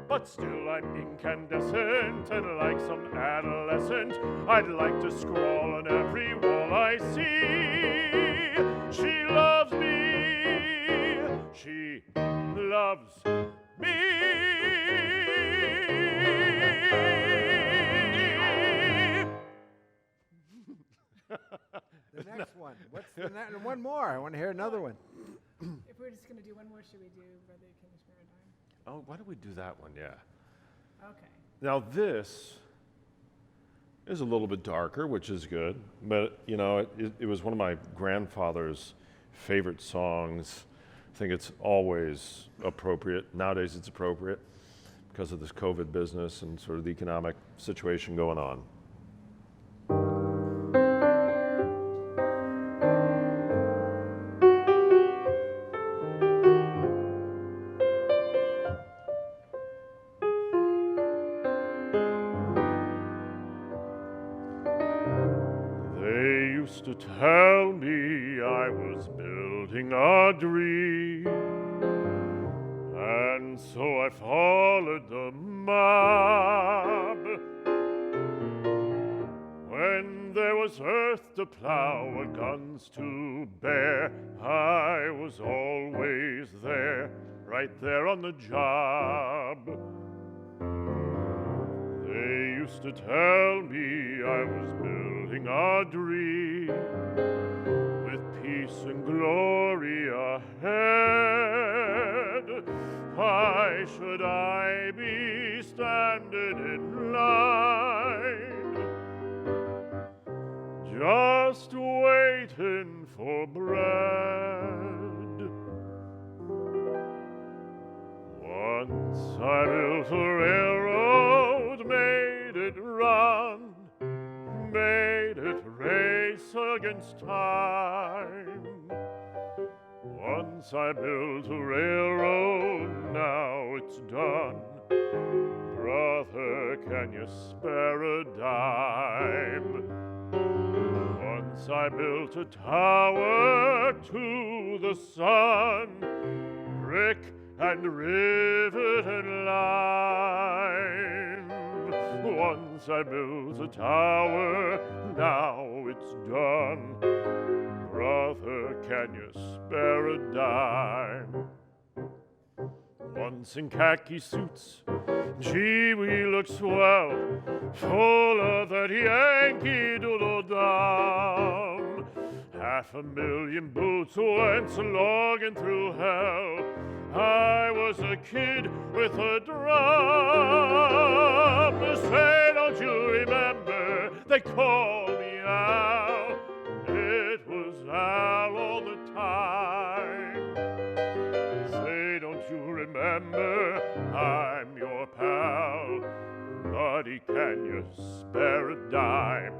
E: But still I'm incandescent, and like some adolescent, I'd like to scrawl on every wall I see. She loves me. She loves me.
C: The next one. What's the next one more? I want to hear another one.
D: If we're just going to do one more, should we do Brother King's Paradigm?
E: Oh, why don't we do that one? Yeah.
D: Okay.
E: Now this is a little bit darker, which is good, but you know, it was one of my grandfather's favorite songs. I think it's always appropriate. Nowadays it's appropriate because of this COVID business and sort of the economic situation going on. To tell me I was building a dream, and so I followed the mob. When there was earth to plow and guns to bear, I was always there, right there on the job. They used to tell me I was building a dream with peace and glory ahead. Why should I be standing nine, just waiting for bread. Once I built a railroad, made it run, made it race against time. Once I built a railroad, now it's done. Brother, can you spare a dime? Once I built a tower to the sun, brick and rivet and lime. Once I built a tower, now it's done. Brother, can you spare a dime? Once in khaki suits, gee, we look swell, full of that Yankee Doodle-Dum. 500,000 boots went slogging through hell. I was a kid with a drum. Say, don't you remember, they called me Al. It was Al all the time. Say, don't you remember, I'm your pal. Buddy, can you spare a dime?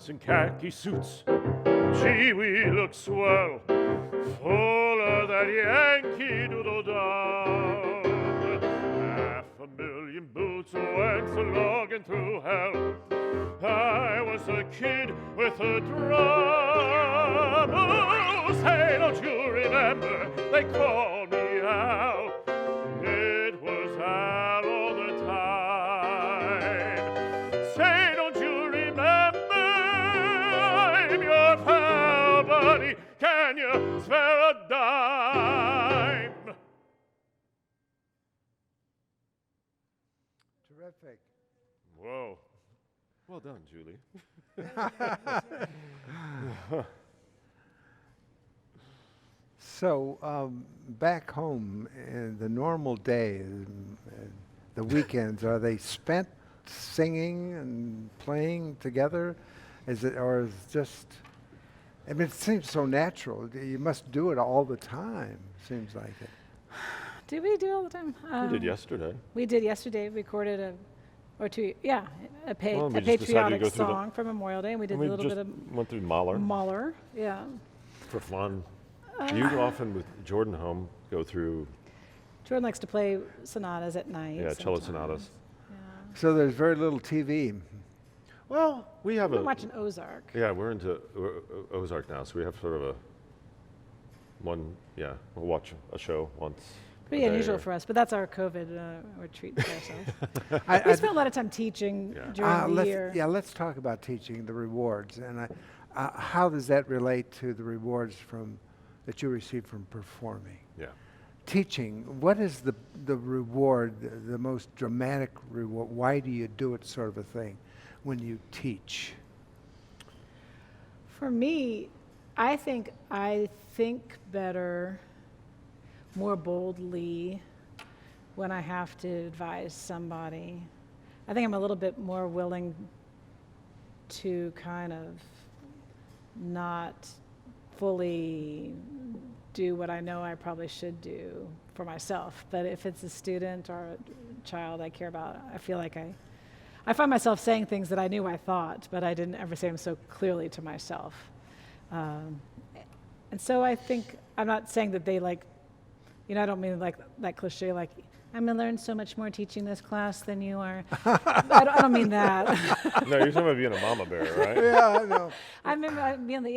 E: In khaki suits, gee, we look swell, full of that Yankee Doodle-Dum. 500,000 boots went slogging through hell. I was a kid with a drum. Oh, say, don't you remember, they called me Al. It was Al all the time. Say, don't you remember, your pal, buddy, can you spare a dime?
C: Terrific.
E: Whoa. Well done, Julie.
C: So, back home, the normal day, the weekends, are they spent singing and playing together? Is it, or is it just, I mean, it seems so natural. You must do it all the time, seems like it.
D: Do we do it all the time?
E: We did yesterday.
D: We did yesterday, recorded a
E: Well,
D: a
E: we just decided to
D: patriotic
E: go through the-
D: song for Memorial Day, and we did
E: And we
D: a little
E: just
D: bit of
E: went through Mahler
D: Mahler, yeah.
E: for fun. You often, with Jordan home, go through
D: Jordan likes to play sonatas at night.
E: cello
D: sometimes.
E: sonatas.
C: So there's very little TV.
E: Well, we have
D: We're watching Ozark.
E: we're into Ozark now, so we have sort of we'll watch a show once.
D: Pretty
E: a day
D: unusual
E: or-
D: for us, but that's our COVID retreat for ourselves.
C: I
D: We spent a lot of time teaching
E: Yeah.
D: during the year.
C: Let's talk about teaching, the rewards, and how does that relate to the rewards that you receive from performing?
E: Yeah.
C: Teaching, what is the reward, the most dramatic reward? Why do you do it, sort of a thing, when you teach?
D: For me, I think I think better, more boldly when I have to advise somebody. I think I'm a little bit more willing to kind of not fully do what I know I probably should do for myself. But if it's a student or a child I care about, I feel like I find myself saying things that I knew I thought, but I didn't ever say them so clearly to myself. And so I think, I'm not saying that they I don't mean like that cliche, like, I'm going to learn so much more teaching this class than you are. I don't mean that.
E: No, you're talking about being a mama bear, right?
C: Yeah, I know.
D: I mean,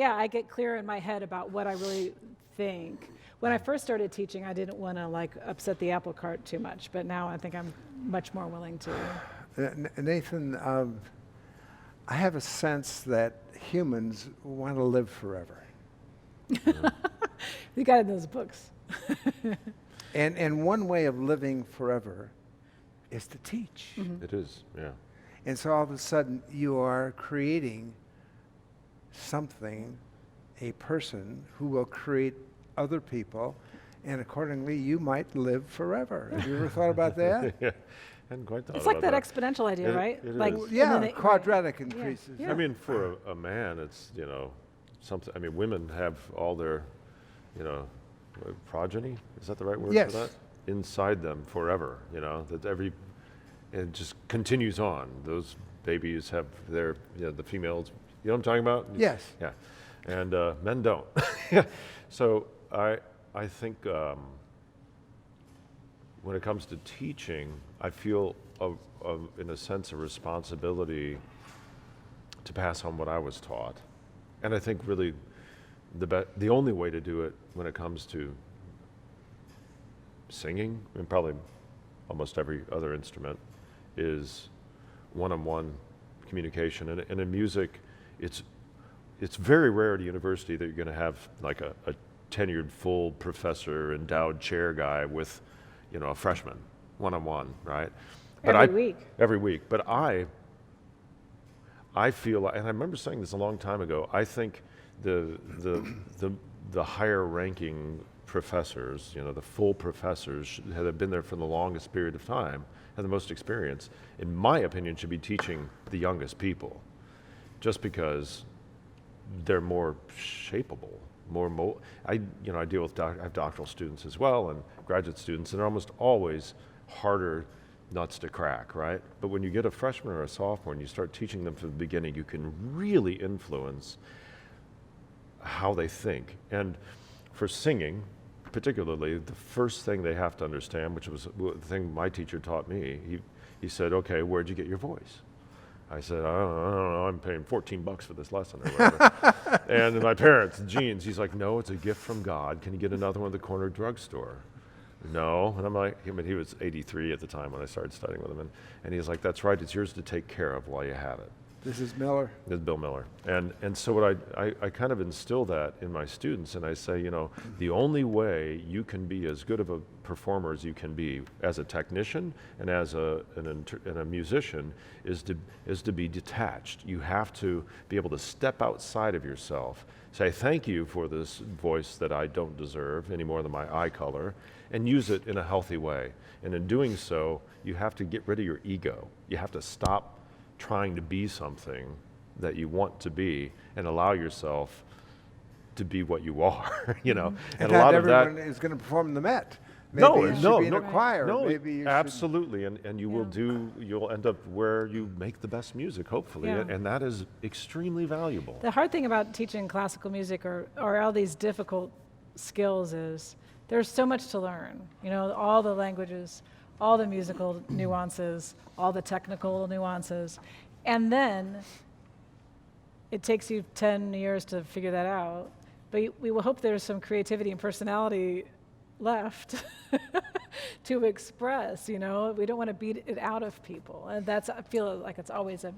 D: I get clear in my head about what I really think. When I first started teaching, I didn't want to upset the apple cart too much, but now I think I'm much more willing to.
C: Nathan, I have a sense that humans want to live forever.
D: You got it in those books.
C: And one way of living forever is to teach.
E: It is, yeah.
C: And so all of a sudden you are creating something, a person who will create other people, and accordingly you might live forever. Have you ever thought about that?
E: Yeah, hadn't quite thought
D: It's like
E: about
D: that exponential idea,
E: It-
D: right?
E: it
D: like,
E: is.
D: and
C: Yeah,
D: then they-
C: quadratic increases.
D: Yeah.
E: I mean, for a man, it's, you know, something, I mean, women have all their, you know, progeny, is that the right word
C: Yes.
E: for that? Inside them forever, you know, that it just continues on. Those babies have their, you know, the females, you know what I'm talking about?
C: Yes.
E: Yeah, and men don't. So I think when it comes to teaching, I feel in a sense a responsibility to pass on what I was taught, and I think really the only way to do it when it comes to singing, and probably almost every other instrument, is one-on-one communication. And in music, it's very rare at a university that you're going to have like a tenured full professor endowed chair guy with, you know, a freshman one-on-one, right? Every week. But I feel, and I remember saying this a long time ago, I think the higher ranking professors, you know, the full professors that have been there for the longest period of time, have the most experience, in my opinion, should be teaching the youngest people, just because they're more shapeable, I deal with I have doctoral students as well and graduate students, and they're almost always harder nuts to crack, right? But when you get a freshman or a sophomore and you start teaching them from the beginning, you can really influence how they think. And for singing, particularly, the first thing they have to understand, which was the thing my teacher taught me, he said, okay, where'd you get your voice? I said, I don't know, I'm paying $14 for this lesson or whatever. And my parents, jeans, he's like, no, it's a gift from God. Can you get another one at the corner drugstore? No. And I'm like, I mean, he was 83 at the time when I started studying with him. And he's like, that's right, it's yours to take care of while you have it.
C: This is Miller.
E: This is Bill Miller. And so what I kind of instill that in my students, and I say, you know, the only way you can be as good of a performer as you can be as a technician and as a musician is to be detached. You have to be able to step outside of yourself, say thank you for this voice that I don't deserve any more than my eye color, and use it in a healthy way. And in doing so, you have to get rid of your ego. You have to stop trying to be something that you want to be and allow yourself to be what you are, you know.
C: And
E: a lot
C: not
E: of that
C: everyone is going to perform the Met. Maybe
E: No,
C: you should
E: no,
C: be in
E: no,
C: a choir.
E: no,
C: Maybe you should.
E: absolutely, and you you'll end up where you make the best music, hopefully,
D: Yeah.
E: and that is extremely valuable.
D: The hard thing about teaching classical music or all these difficult skills is there's so much to learn. You know, all the languages, all the musical nuances, all the technical nuances. And then it takes you 10 years to figure that out. But we will hope there's some creativity and personality left to express, you know. We don't want to beat it out of people. And I feel like it's always a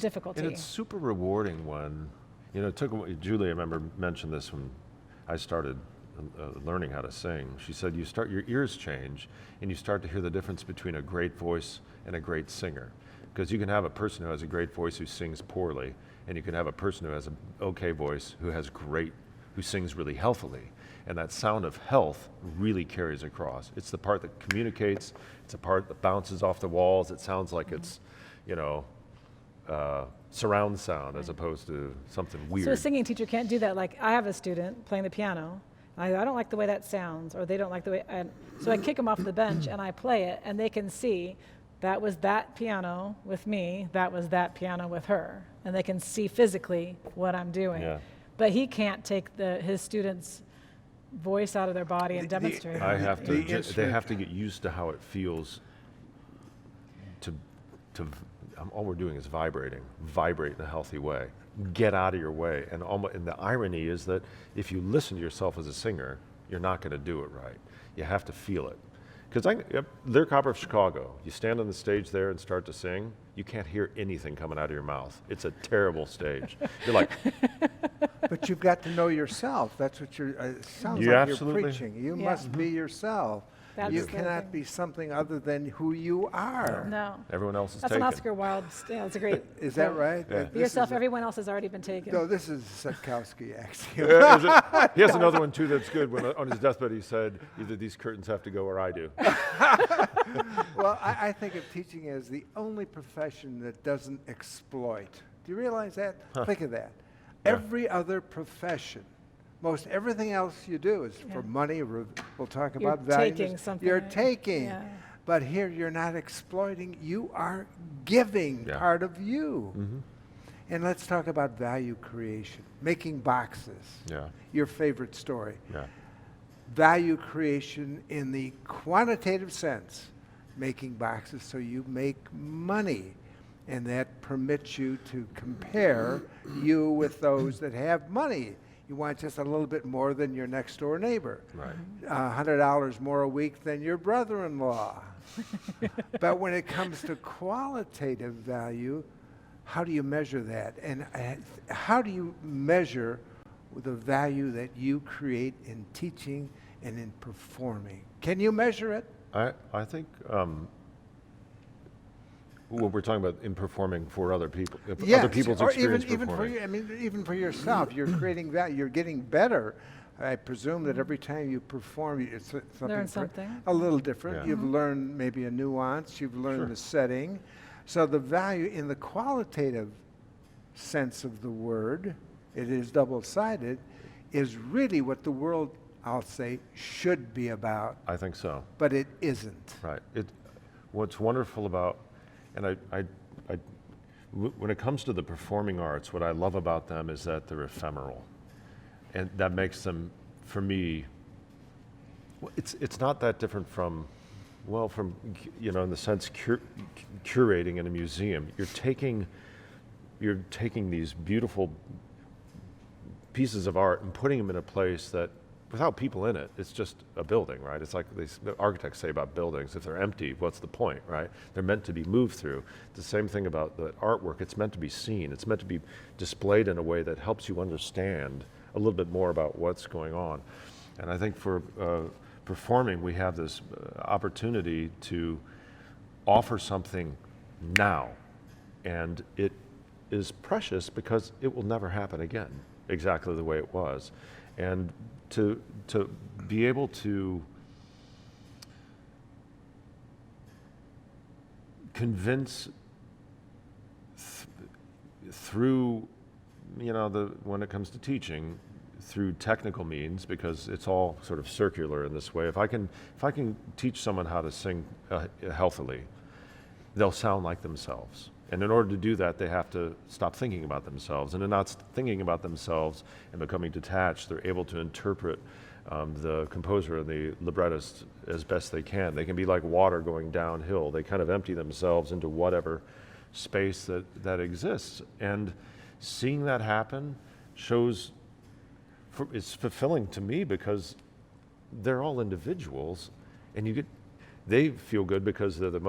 D: difficulty.
E: And it's super rewarding when, you know, Julie, I remember, mentioned this when I started learning how to sing. She said, your ears change, and you start to hear the difference between a great voice and a great singer. Because you can have a person who has a great voice who sings poorly, and you can have a person who has an okay voice who sings really healthily. And that sound of health really carries across. It's the part that communicates, it's the part that bounces off the walls. It sounds like it's, you know, surround sound as opposed to something weird.
D: So a singing teacher can't do that. Like, I have a student playing the piano. I don't like the way that sounds, or they don't like the way, so I kick them off the bench and I play it, and they can see that was that piano with me, that was that piano with her, and they can see physically what I'm doing.
E: Yeah.
D: But he can't take his student's voice out of their body and demonstrate.
E: They have to get used to how it feels all we're doing is vibrate in a healthy way. Get out of your way. And the irony is that if you listen to yourself as a singer, you're not going to do it right. You have to feel it. Because Lyric Opera of Chicago, you stand on the stage there and start to sing, you can't hear anything coming out of your mouth. It's a terrible stage. You're like,
C: But you've got to know yourself. That's what you're, it sounds
E: You
C: like
E: absolutely-
C: you're preaching. You
D: Yeah.
C: must be yourself.
D: That's
C: You
D: the
C: cannot
D: thing.
C: be something other than who you are.
D: No.
E: everyone else is
D: That's
E: taken.
D: an Oscar Wilde, yeah, it's a great.
C: Is that
D: quote.
C: right?
E: Yeah.
C: This
D: Be yourself,
C: is a-
D: everyone else has already been taken.
C: No, this is Sutkowski, actually.
E: He has another one too that's good. When on his deathbed he said, either these curtains have to go or I do.
C: Well, I think of teaching as the only profession that doesn't exploit. Do you realize that? Think of that.
E: Yeah.
C: Every other profession, most everything else you do is for
D: Yeah.
C: money. We'll talk
D: You're
C: about values.
D: taking something,
C: You're
D: right?
C: taking.
D: Yeah.
C: But here you're not exploiting. You are giving
E: Yeah.
C: part of you.
E: Mm-hmm.
C: And let's talk about value creation, making boxes.
E: Yeah,
C: Your favorite story.
E: yeah.
C: Value creation in the quantitative sense, making boxes so you make money. And that permits you to compare you with those that have money. You want just a little bit more than your next door neighbor.
E: Right.
C: $100 more a week than your brother-in-law. But when it comes to qualitative value, how do you measure that? And how do you measure the value that you create in teaching and in performing? Can you measure it?
E: I think what we're talking about in performing for other people, other people's
C: or
E: experience
C: even for
E: performing.
C: you, I mean, even for yourself, you're creating value. You're getting better. I presume that every time you perform, it's something
D: Learn something.
C: a little different.
E: Yeah.
C: You've learned maybe a nuance. You've learned
E: Sure.
C: the setting. So the value in the qualitative sense of the word, it is double-sided, is really what the world, I'll say, should be about,
E: I think so.
C: but it isn't.
E: Right. What's wonderful about, and when it comes to the performing arts, what I love about them is that they're ephemeral, and that makes them, for me, it's not that different from, in the sense curating in a museum. You're taking these beautiful pieces of art and putting them in a place that, without people in it, it's just a building, right? It's like the architects say about buildings, if they're empty, what's the point, right? They're meant to be moved through. The same thing about the artwork, it's meant to be seen. It's meant to be displayed in a way that helps you understand a little bit more about what's going on. And I think for performing, we have this opportunity to offer something now. And it is precious because it will never happen again, exactly the way it was. And to be able to convince through, when it comes to teaching, through technical means, because it's all sort of circular in this way. If I can teach someone how to sing healthily, they'll sound like themselves. And in order to do that, they have to stop thinking about themselves. And in not thinking about themselves and becoming detached, they're able to interpret the composer and the librettist as best they can. They can be like water going downhill. They kind of empty themselves into whatever space that exists. And seeing that happen it's fulfilling to me, because they're all individuals, and they feel good because they're the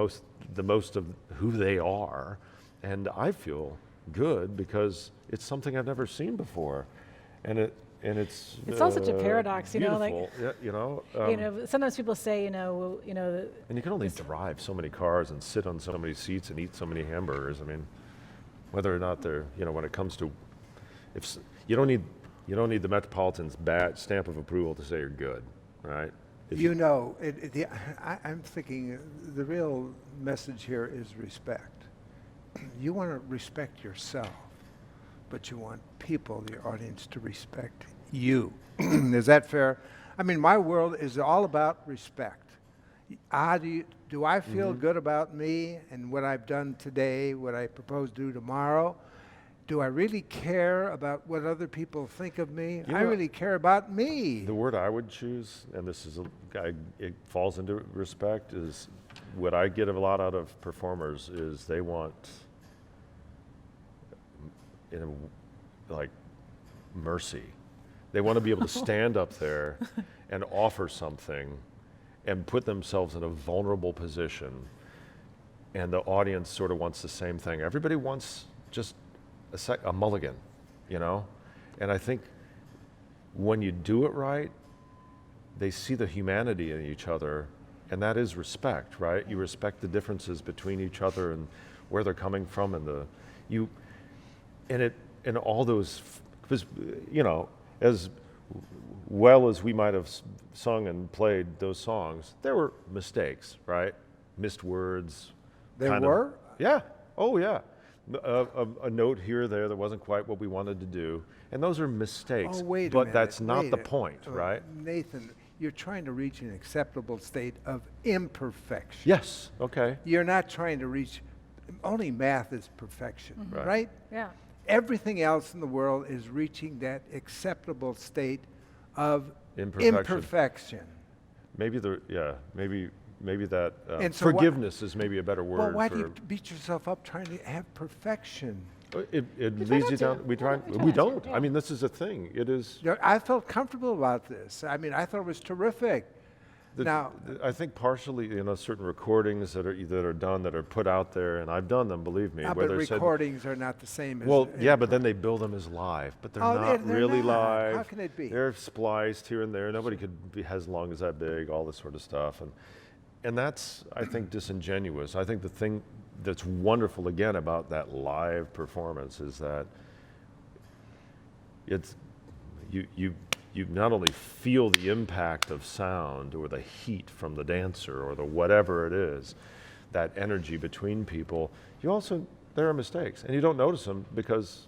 E: most of who they are, and I feel good because it's something I've never seen before, and it's
D: all such a paradox,
E: beautiful.
D: Sometimes people say,
E: and you can only drive so many cars and sit on so many seats and eat so many hamburgers. I mean, whether or not they're, when it comes to, if you don't need the Metropolitan's stamp of approval to say you're good, right?
C: I'm thinking the real message here is respect. You want to respect yourself, but you want people, the audience, to respect you. Is that fair? I mean, my world is all about respect. Do I feel good about me and what I've done today, what I propose to do tomorrow? Do I really care about what other people think of me? I really care about me.
E: The word I would choose, and it falls into respect, is what I get a lot out of performers is they want, mercy. They want to be able to stand up there and offer something and put themselves in a vulnerable position, and the audience sort of wants the same thing. Everybody wants just a mulligan, you know? And I think when you do it right, they see the humanity in each other, and that is respect, right? You respect the differences between each other and where they're coming from, and all those, because, you know, as well as we might have sung and played those songs, there were mistakes, right? Missed words.
C: There were?
E: Yeah. Oh, yeah. A note here or there that wasn't quite what we wanted to do, and those are mistakes.
C: Oh, wait a
E: but
C: minute.
E: that's not
C: wait
E: the
C: a-
E: point, right?
C: Nathan, you're trying to reach an acceptable state of imperfection.
E: Yes. Okay.
C: You're not trying to reach, only math is perfection,
E: Right.
C: right?
D: Yeah.
C: Everything else in the world is reaching that acceptable state of
E: Imperfection.
C: imperfection.
E: Maybe maybe that
C: And so why-
E: forgiveness is maybe a better word.
C: Well, why
E: for,
C: do you beat yourself up trying to have perfection?
E: It
D: We try
E: leads
D: not
E: you
D: to.
E: down. We try.
D: We try
E: We
D: not to,
E: don't.
D: yeah.
E: I mean, this is a thing. It is.
C: You know, I felt comfortable about this. I mean, I thought it was terrific. Now,
E: I think partially, you know, certain recordings that are done, that are put out there, and I've done them. Believe me. where
C: but
E: they're said-
C: recordings are not the same as.
E: Well, yeah, but then they bill them as live, but they're
C: Oh,
E: not
C: they're
E: really
C: not.
E: live.
C: How can it be?
E: They're spliced here and there. Nobody could be as long as that big, all this sort of stuff, and that's, I think, disingenuous. I think the thing that's wonderful again about that live performance is that it's you not only feel the impact of sound or the heat from the dancer or the whatever it is, that energy between people, you also, there are mistakes, and you don't notice them because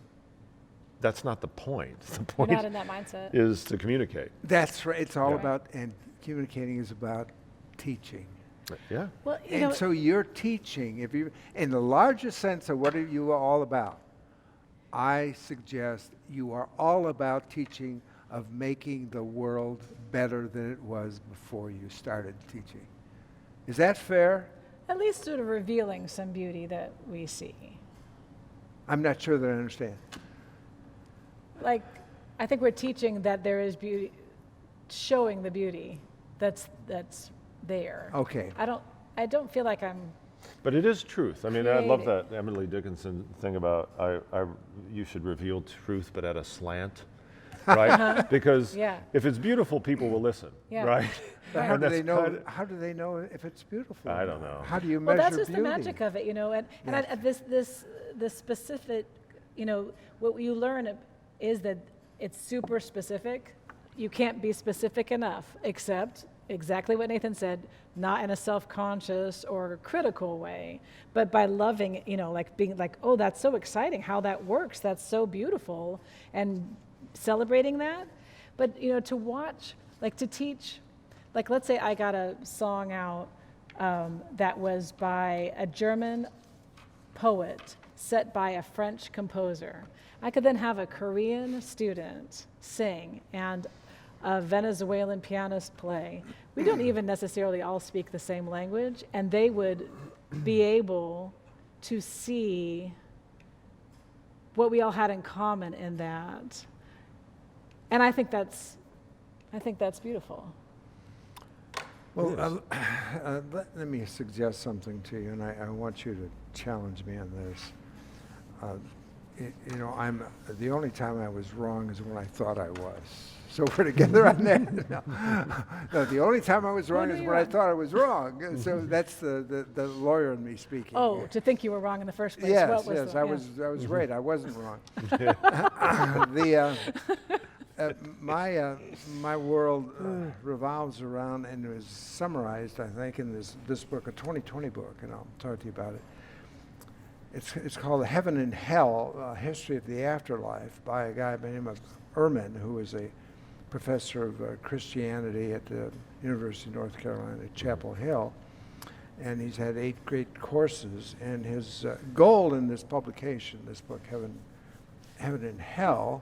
E: that's not the point. The
D: You're
E: point
D: not in that mindset.
E: is to communicate.
C: that's right. It's all
E: Yeah.
C: about, and communicating is about teaching.
E: Yeah.
D: Well, you
C: And
D: know,
C: so you're teaching, if you, in the largest sense of what are you all about, I suggest you are all about teaching of making the world better than it was before you started teaching. Is that fair?
D: at least sort of revealing some beauty that we see.
C: I'm not sure that I understand.
D: Like, I think we're teaching that there is beauty, showing the beauty that's there.
C: Okay.
D: I don't feel like I'm.
E: But it is truth. I mean, I love
D: Creative.
E: that Emily Dickinson thing about you should reveal truth, but at a slant, right? Because
D: Yeah.
E: if it's beautiful, people will listen,
D: Yeah.
E: right?
C: But how
E: And
C: do they
E: that's
C: know?
E: kinda-
C: How do they know if it's beautiful?
E: I
C: or
E: don't
C: not?
E: know.
C: How do you
D: Well,
C: measure
D: that's just
C: beauty?
D: the magic of it, you know. And
C: Yes.
D: this specific, you know, what you learn is that it's super specific. You can't be specific enough, except exactly what Nathan said, not in a self-conscious or critical way, but by loving, you know, like being like, oh, that's so exciting how that works. That's so beautiful, and celebrating that. But, you know, to watch, like to teach, like let's say I got a song out that was by a German poet set by a French composer. I could then have a Korean student sing and a Venezuelan pianist play. We don't even necessarily all speak the same language, and they would be able to see what we all had in common in that. And I think that's beautiful.
C: Well, let me suggest something to you, and I want you to challenge me on this. You know, the only time I was wrong is when I thought I was. So we're together on that. No, the only time I was wrong
D: no,
C: is
D: you're
C: when I
D: wrong.
C: thought I was wrong. And so that's the lawyer in me speaking.
D: Oh, to think you were wrong in the first place.
C: Yes,
D: What was
C: yes,
D: the-
C: I
D: yeah.
C: was right. I wasn't wrong. My world revolves around, and it was summarized, I think, in this book, a 2020 book, and I'll talk to you about it. It's called Heaven and Hell, A History of the Afterlife, by a guy by the name of Ehrman, who is a professor of Christianity at the University of North Carolina at Chapel Hill. And he's had 8 great courses, and his goal in this publication, this book, Heaven and Hell,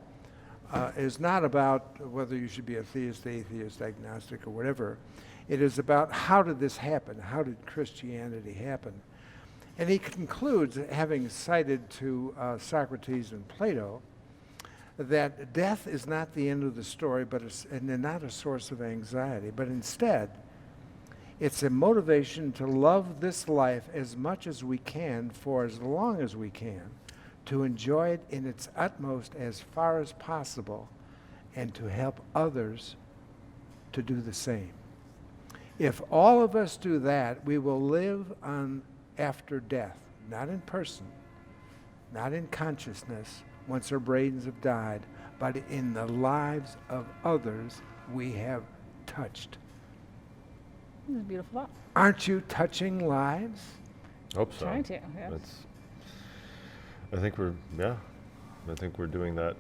C: is not about whether you should be a theist, atheist, agnostic, or whatever. It is about how did this happen? How did Christianity happen? And he concludes, having cited to Socrates and Plato, that death is not the end of the story, but and not a source of anxiety, but instead, It's a motivation to love this life as much as we can for as long as we can, to enjoy it in its utmost as far as possible, and to help others to do the same. If all of us do that, we will live on after death, not in person, not in consciousness, once our brains have died, but in the lives of others we have touched.
D: This is a beautiful thought.
C: Aren't you touching lives?
E: Hope so.
D: Trying to, yes.
E: I think we're doing that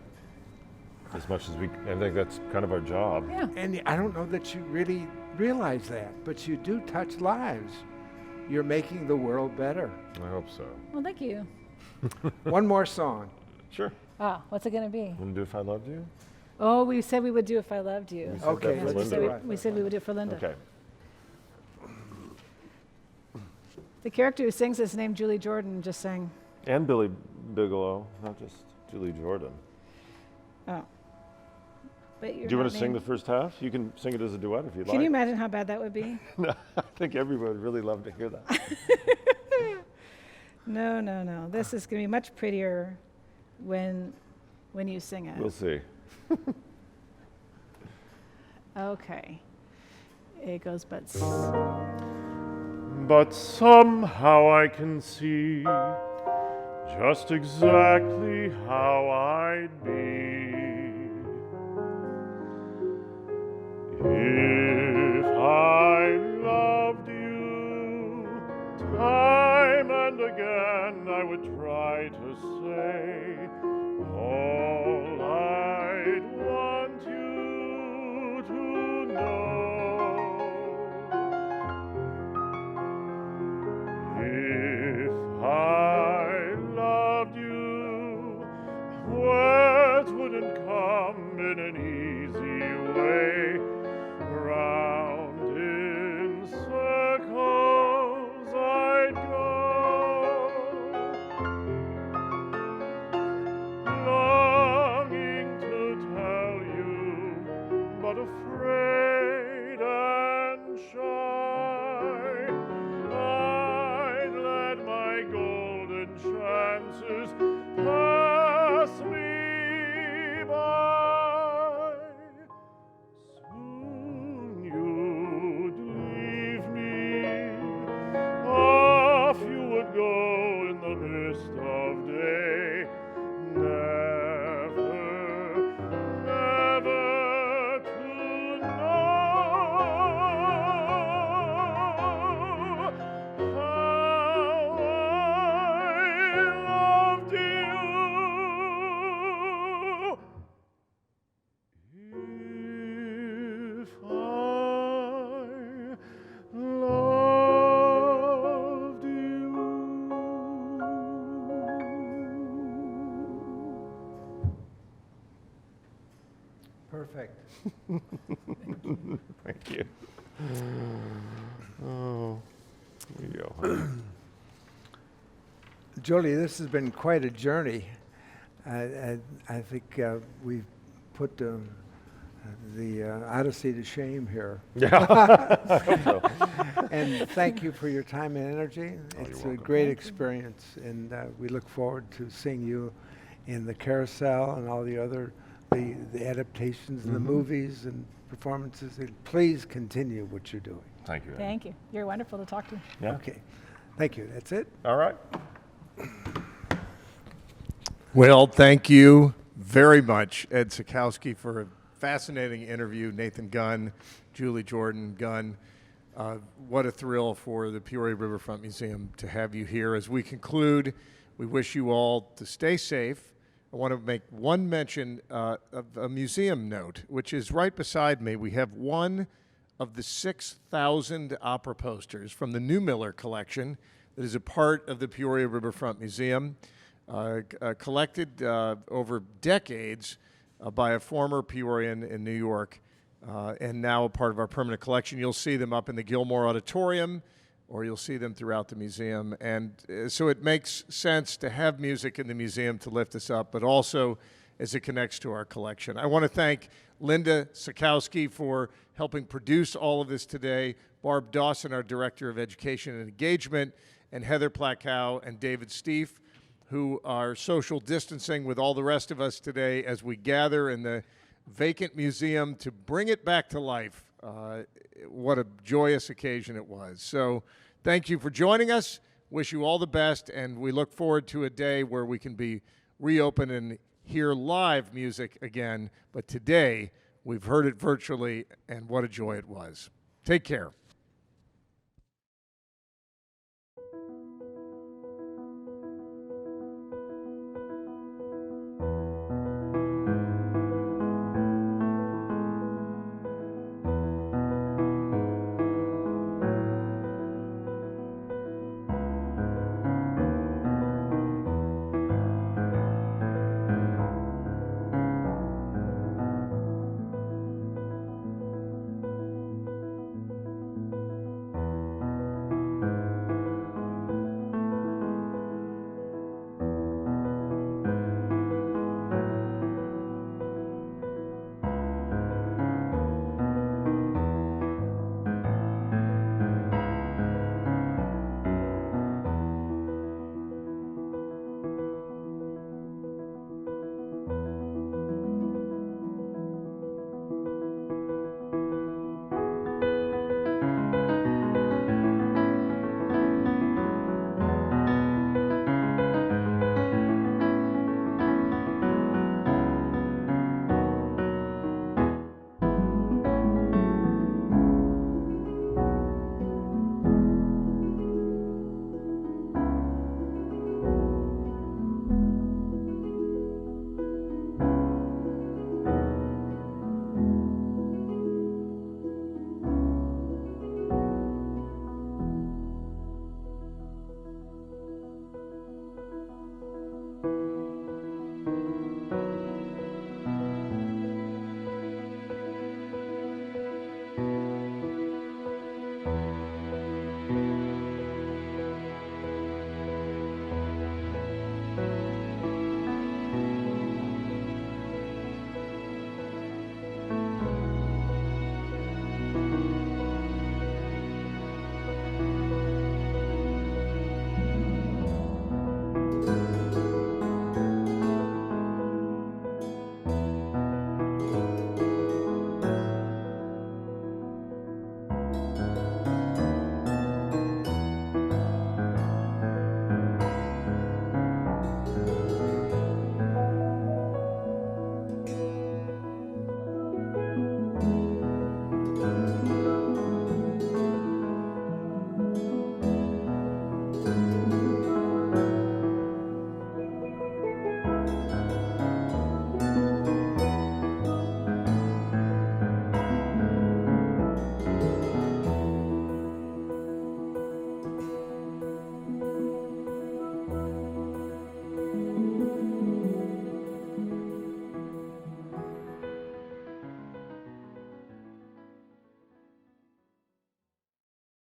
E: as much as we. I think that's kind of our job.
D: Yeah.
C: And I don't know that you really realize that, but you do touch lives. You're making the world better.
E: I hope so.
D: Well, thank you.
C: One more song.
E: Sure.
D: Ah, what's it going to be?
E: Want to do If I Loved You?
D: Oh, we said we would do If I Loved You.
E: We said
C: Okay,
E: that for
C: let's
D: we,
C: do
D: said
E: Linda.
C: it.
D: we said we would do it for Linda.
E: Okay.
D: The character who sings is named Julie Jordan, just sang.
E: And Billy Bigelow, not just Julie Jordan.
D: Oh. But you're
E: Do you want
D: not
E: to sing the
D: named-
E: first half? You can sing it as a duet if you'd like.
D: Can you imagine how bad that would be?
E: No, I think everyone would really love to hear that.
D: No, no, no. This is going to be much prettier when you sing it.
E: We'll see.
D: Okay. It goes,
E: But somehow I can see just exactly how I'd be if I loved you. Time and again I would try to say all I'd want you to know. If I loved you, words wouldn't come in an easy way. Round in circles I'd go, longing to tell you, but afraid and shy. I'd let my golden chances pass me by. Soon you'd leave me, off you would go in the mist of day. Never, never to know how I loved you. If I loved you.
C: Perfect.
E: Thank you. Oh, here you go. honey.
C: Julie, this has been quite a journey. I think we've put the Odyssey to shame here. And thank you for your time and energy. It's a
E: welcome.
C: great experience, and we look forward to seeing you in the Carousel and all the other the adaptations and the movies and performances. And please continue what you're doing.
E: Thank you. Ed.
D: Thank you. You're wonderful to talk to.
E: Yeah.
C: Okay, thank you. That's it.
E: All right.
A: Well, thank you very much, Ed Sutkowski, for a fascinating interview. Nathan Gunn, Julie Jordan Gunn. What a thrill for the Peoria Riverfront Museum to have you here. As we conclude, we wish you all to stay safe. I want to make one mention of a museum note, which is right beside me. We have one of the 6,000 opera posters from the New Miller collection that is a part of the Peoria Riverfront Museum, collected over decades by a former Peorian in New York, and now a part of our permanent collection. You'll see them up in the Gilmore Auditorium, or you'll see them throughout the museum. And so it makes sense to have music in the museum to lift us up, but also as it connects to our collection. I want to thank Linda Sutkowski for helping produce all of this today, Barb Dawson, our Director of Education and Engagement, and Heather Plakow and David Stieff, who are social distancing with all the rest of us today as we gather in the vacant museum to bring it back to life. What a joyous occasion it was. So thank you for joining us. Wish you all the best, and we look forward to a day where we can be reopened and hear live music again. But today, we've heard it virtually, and what a joy it was. Take care.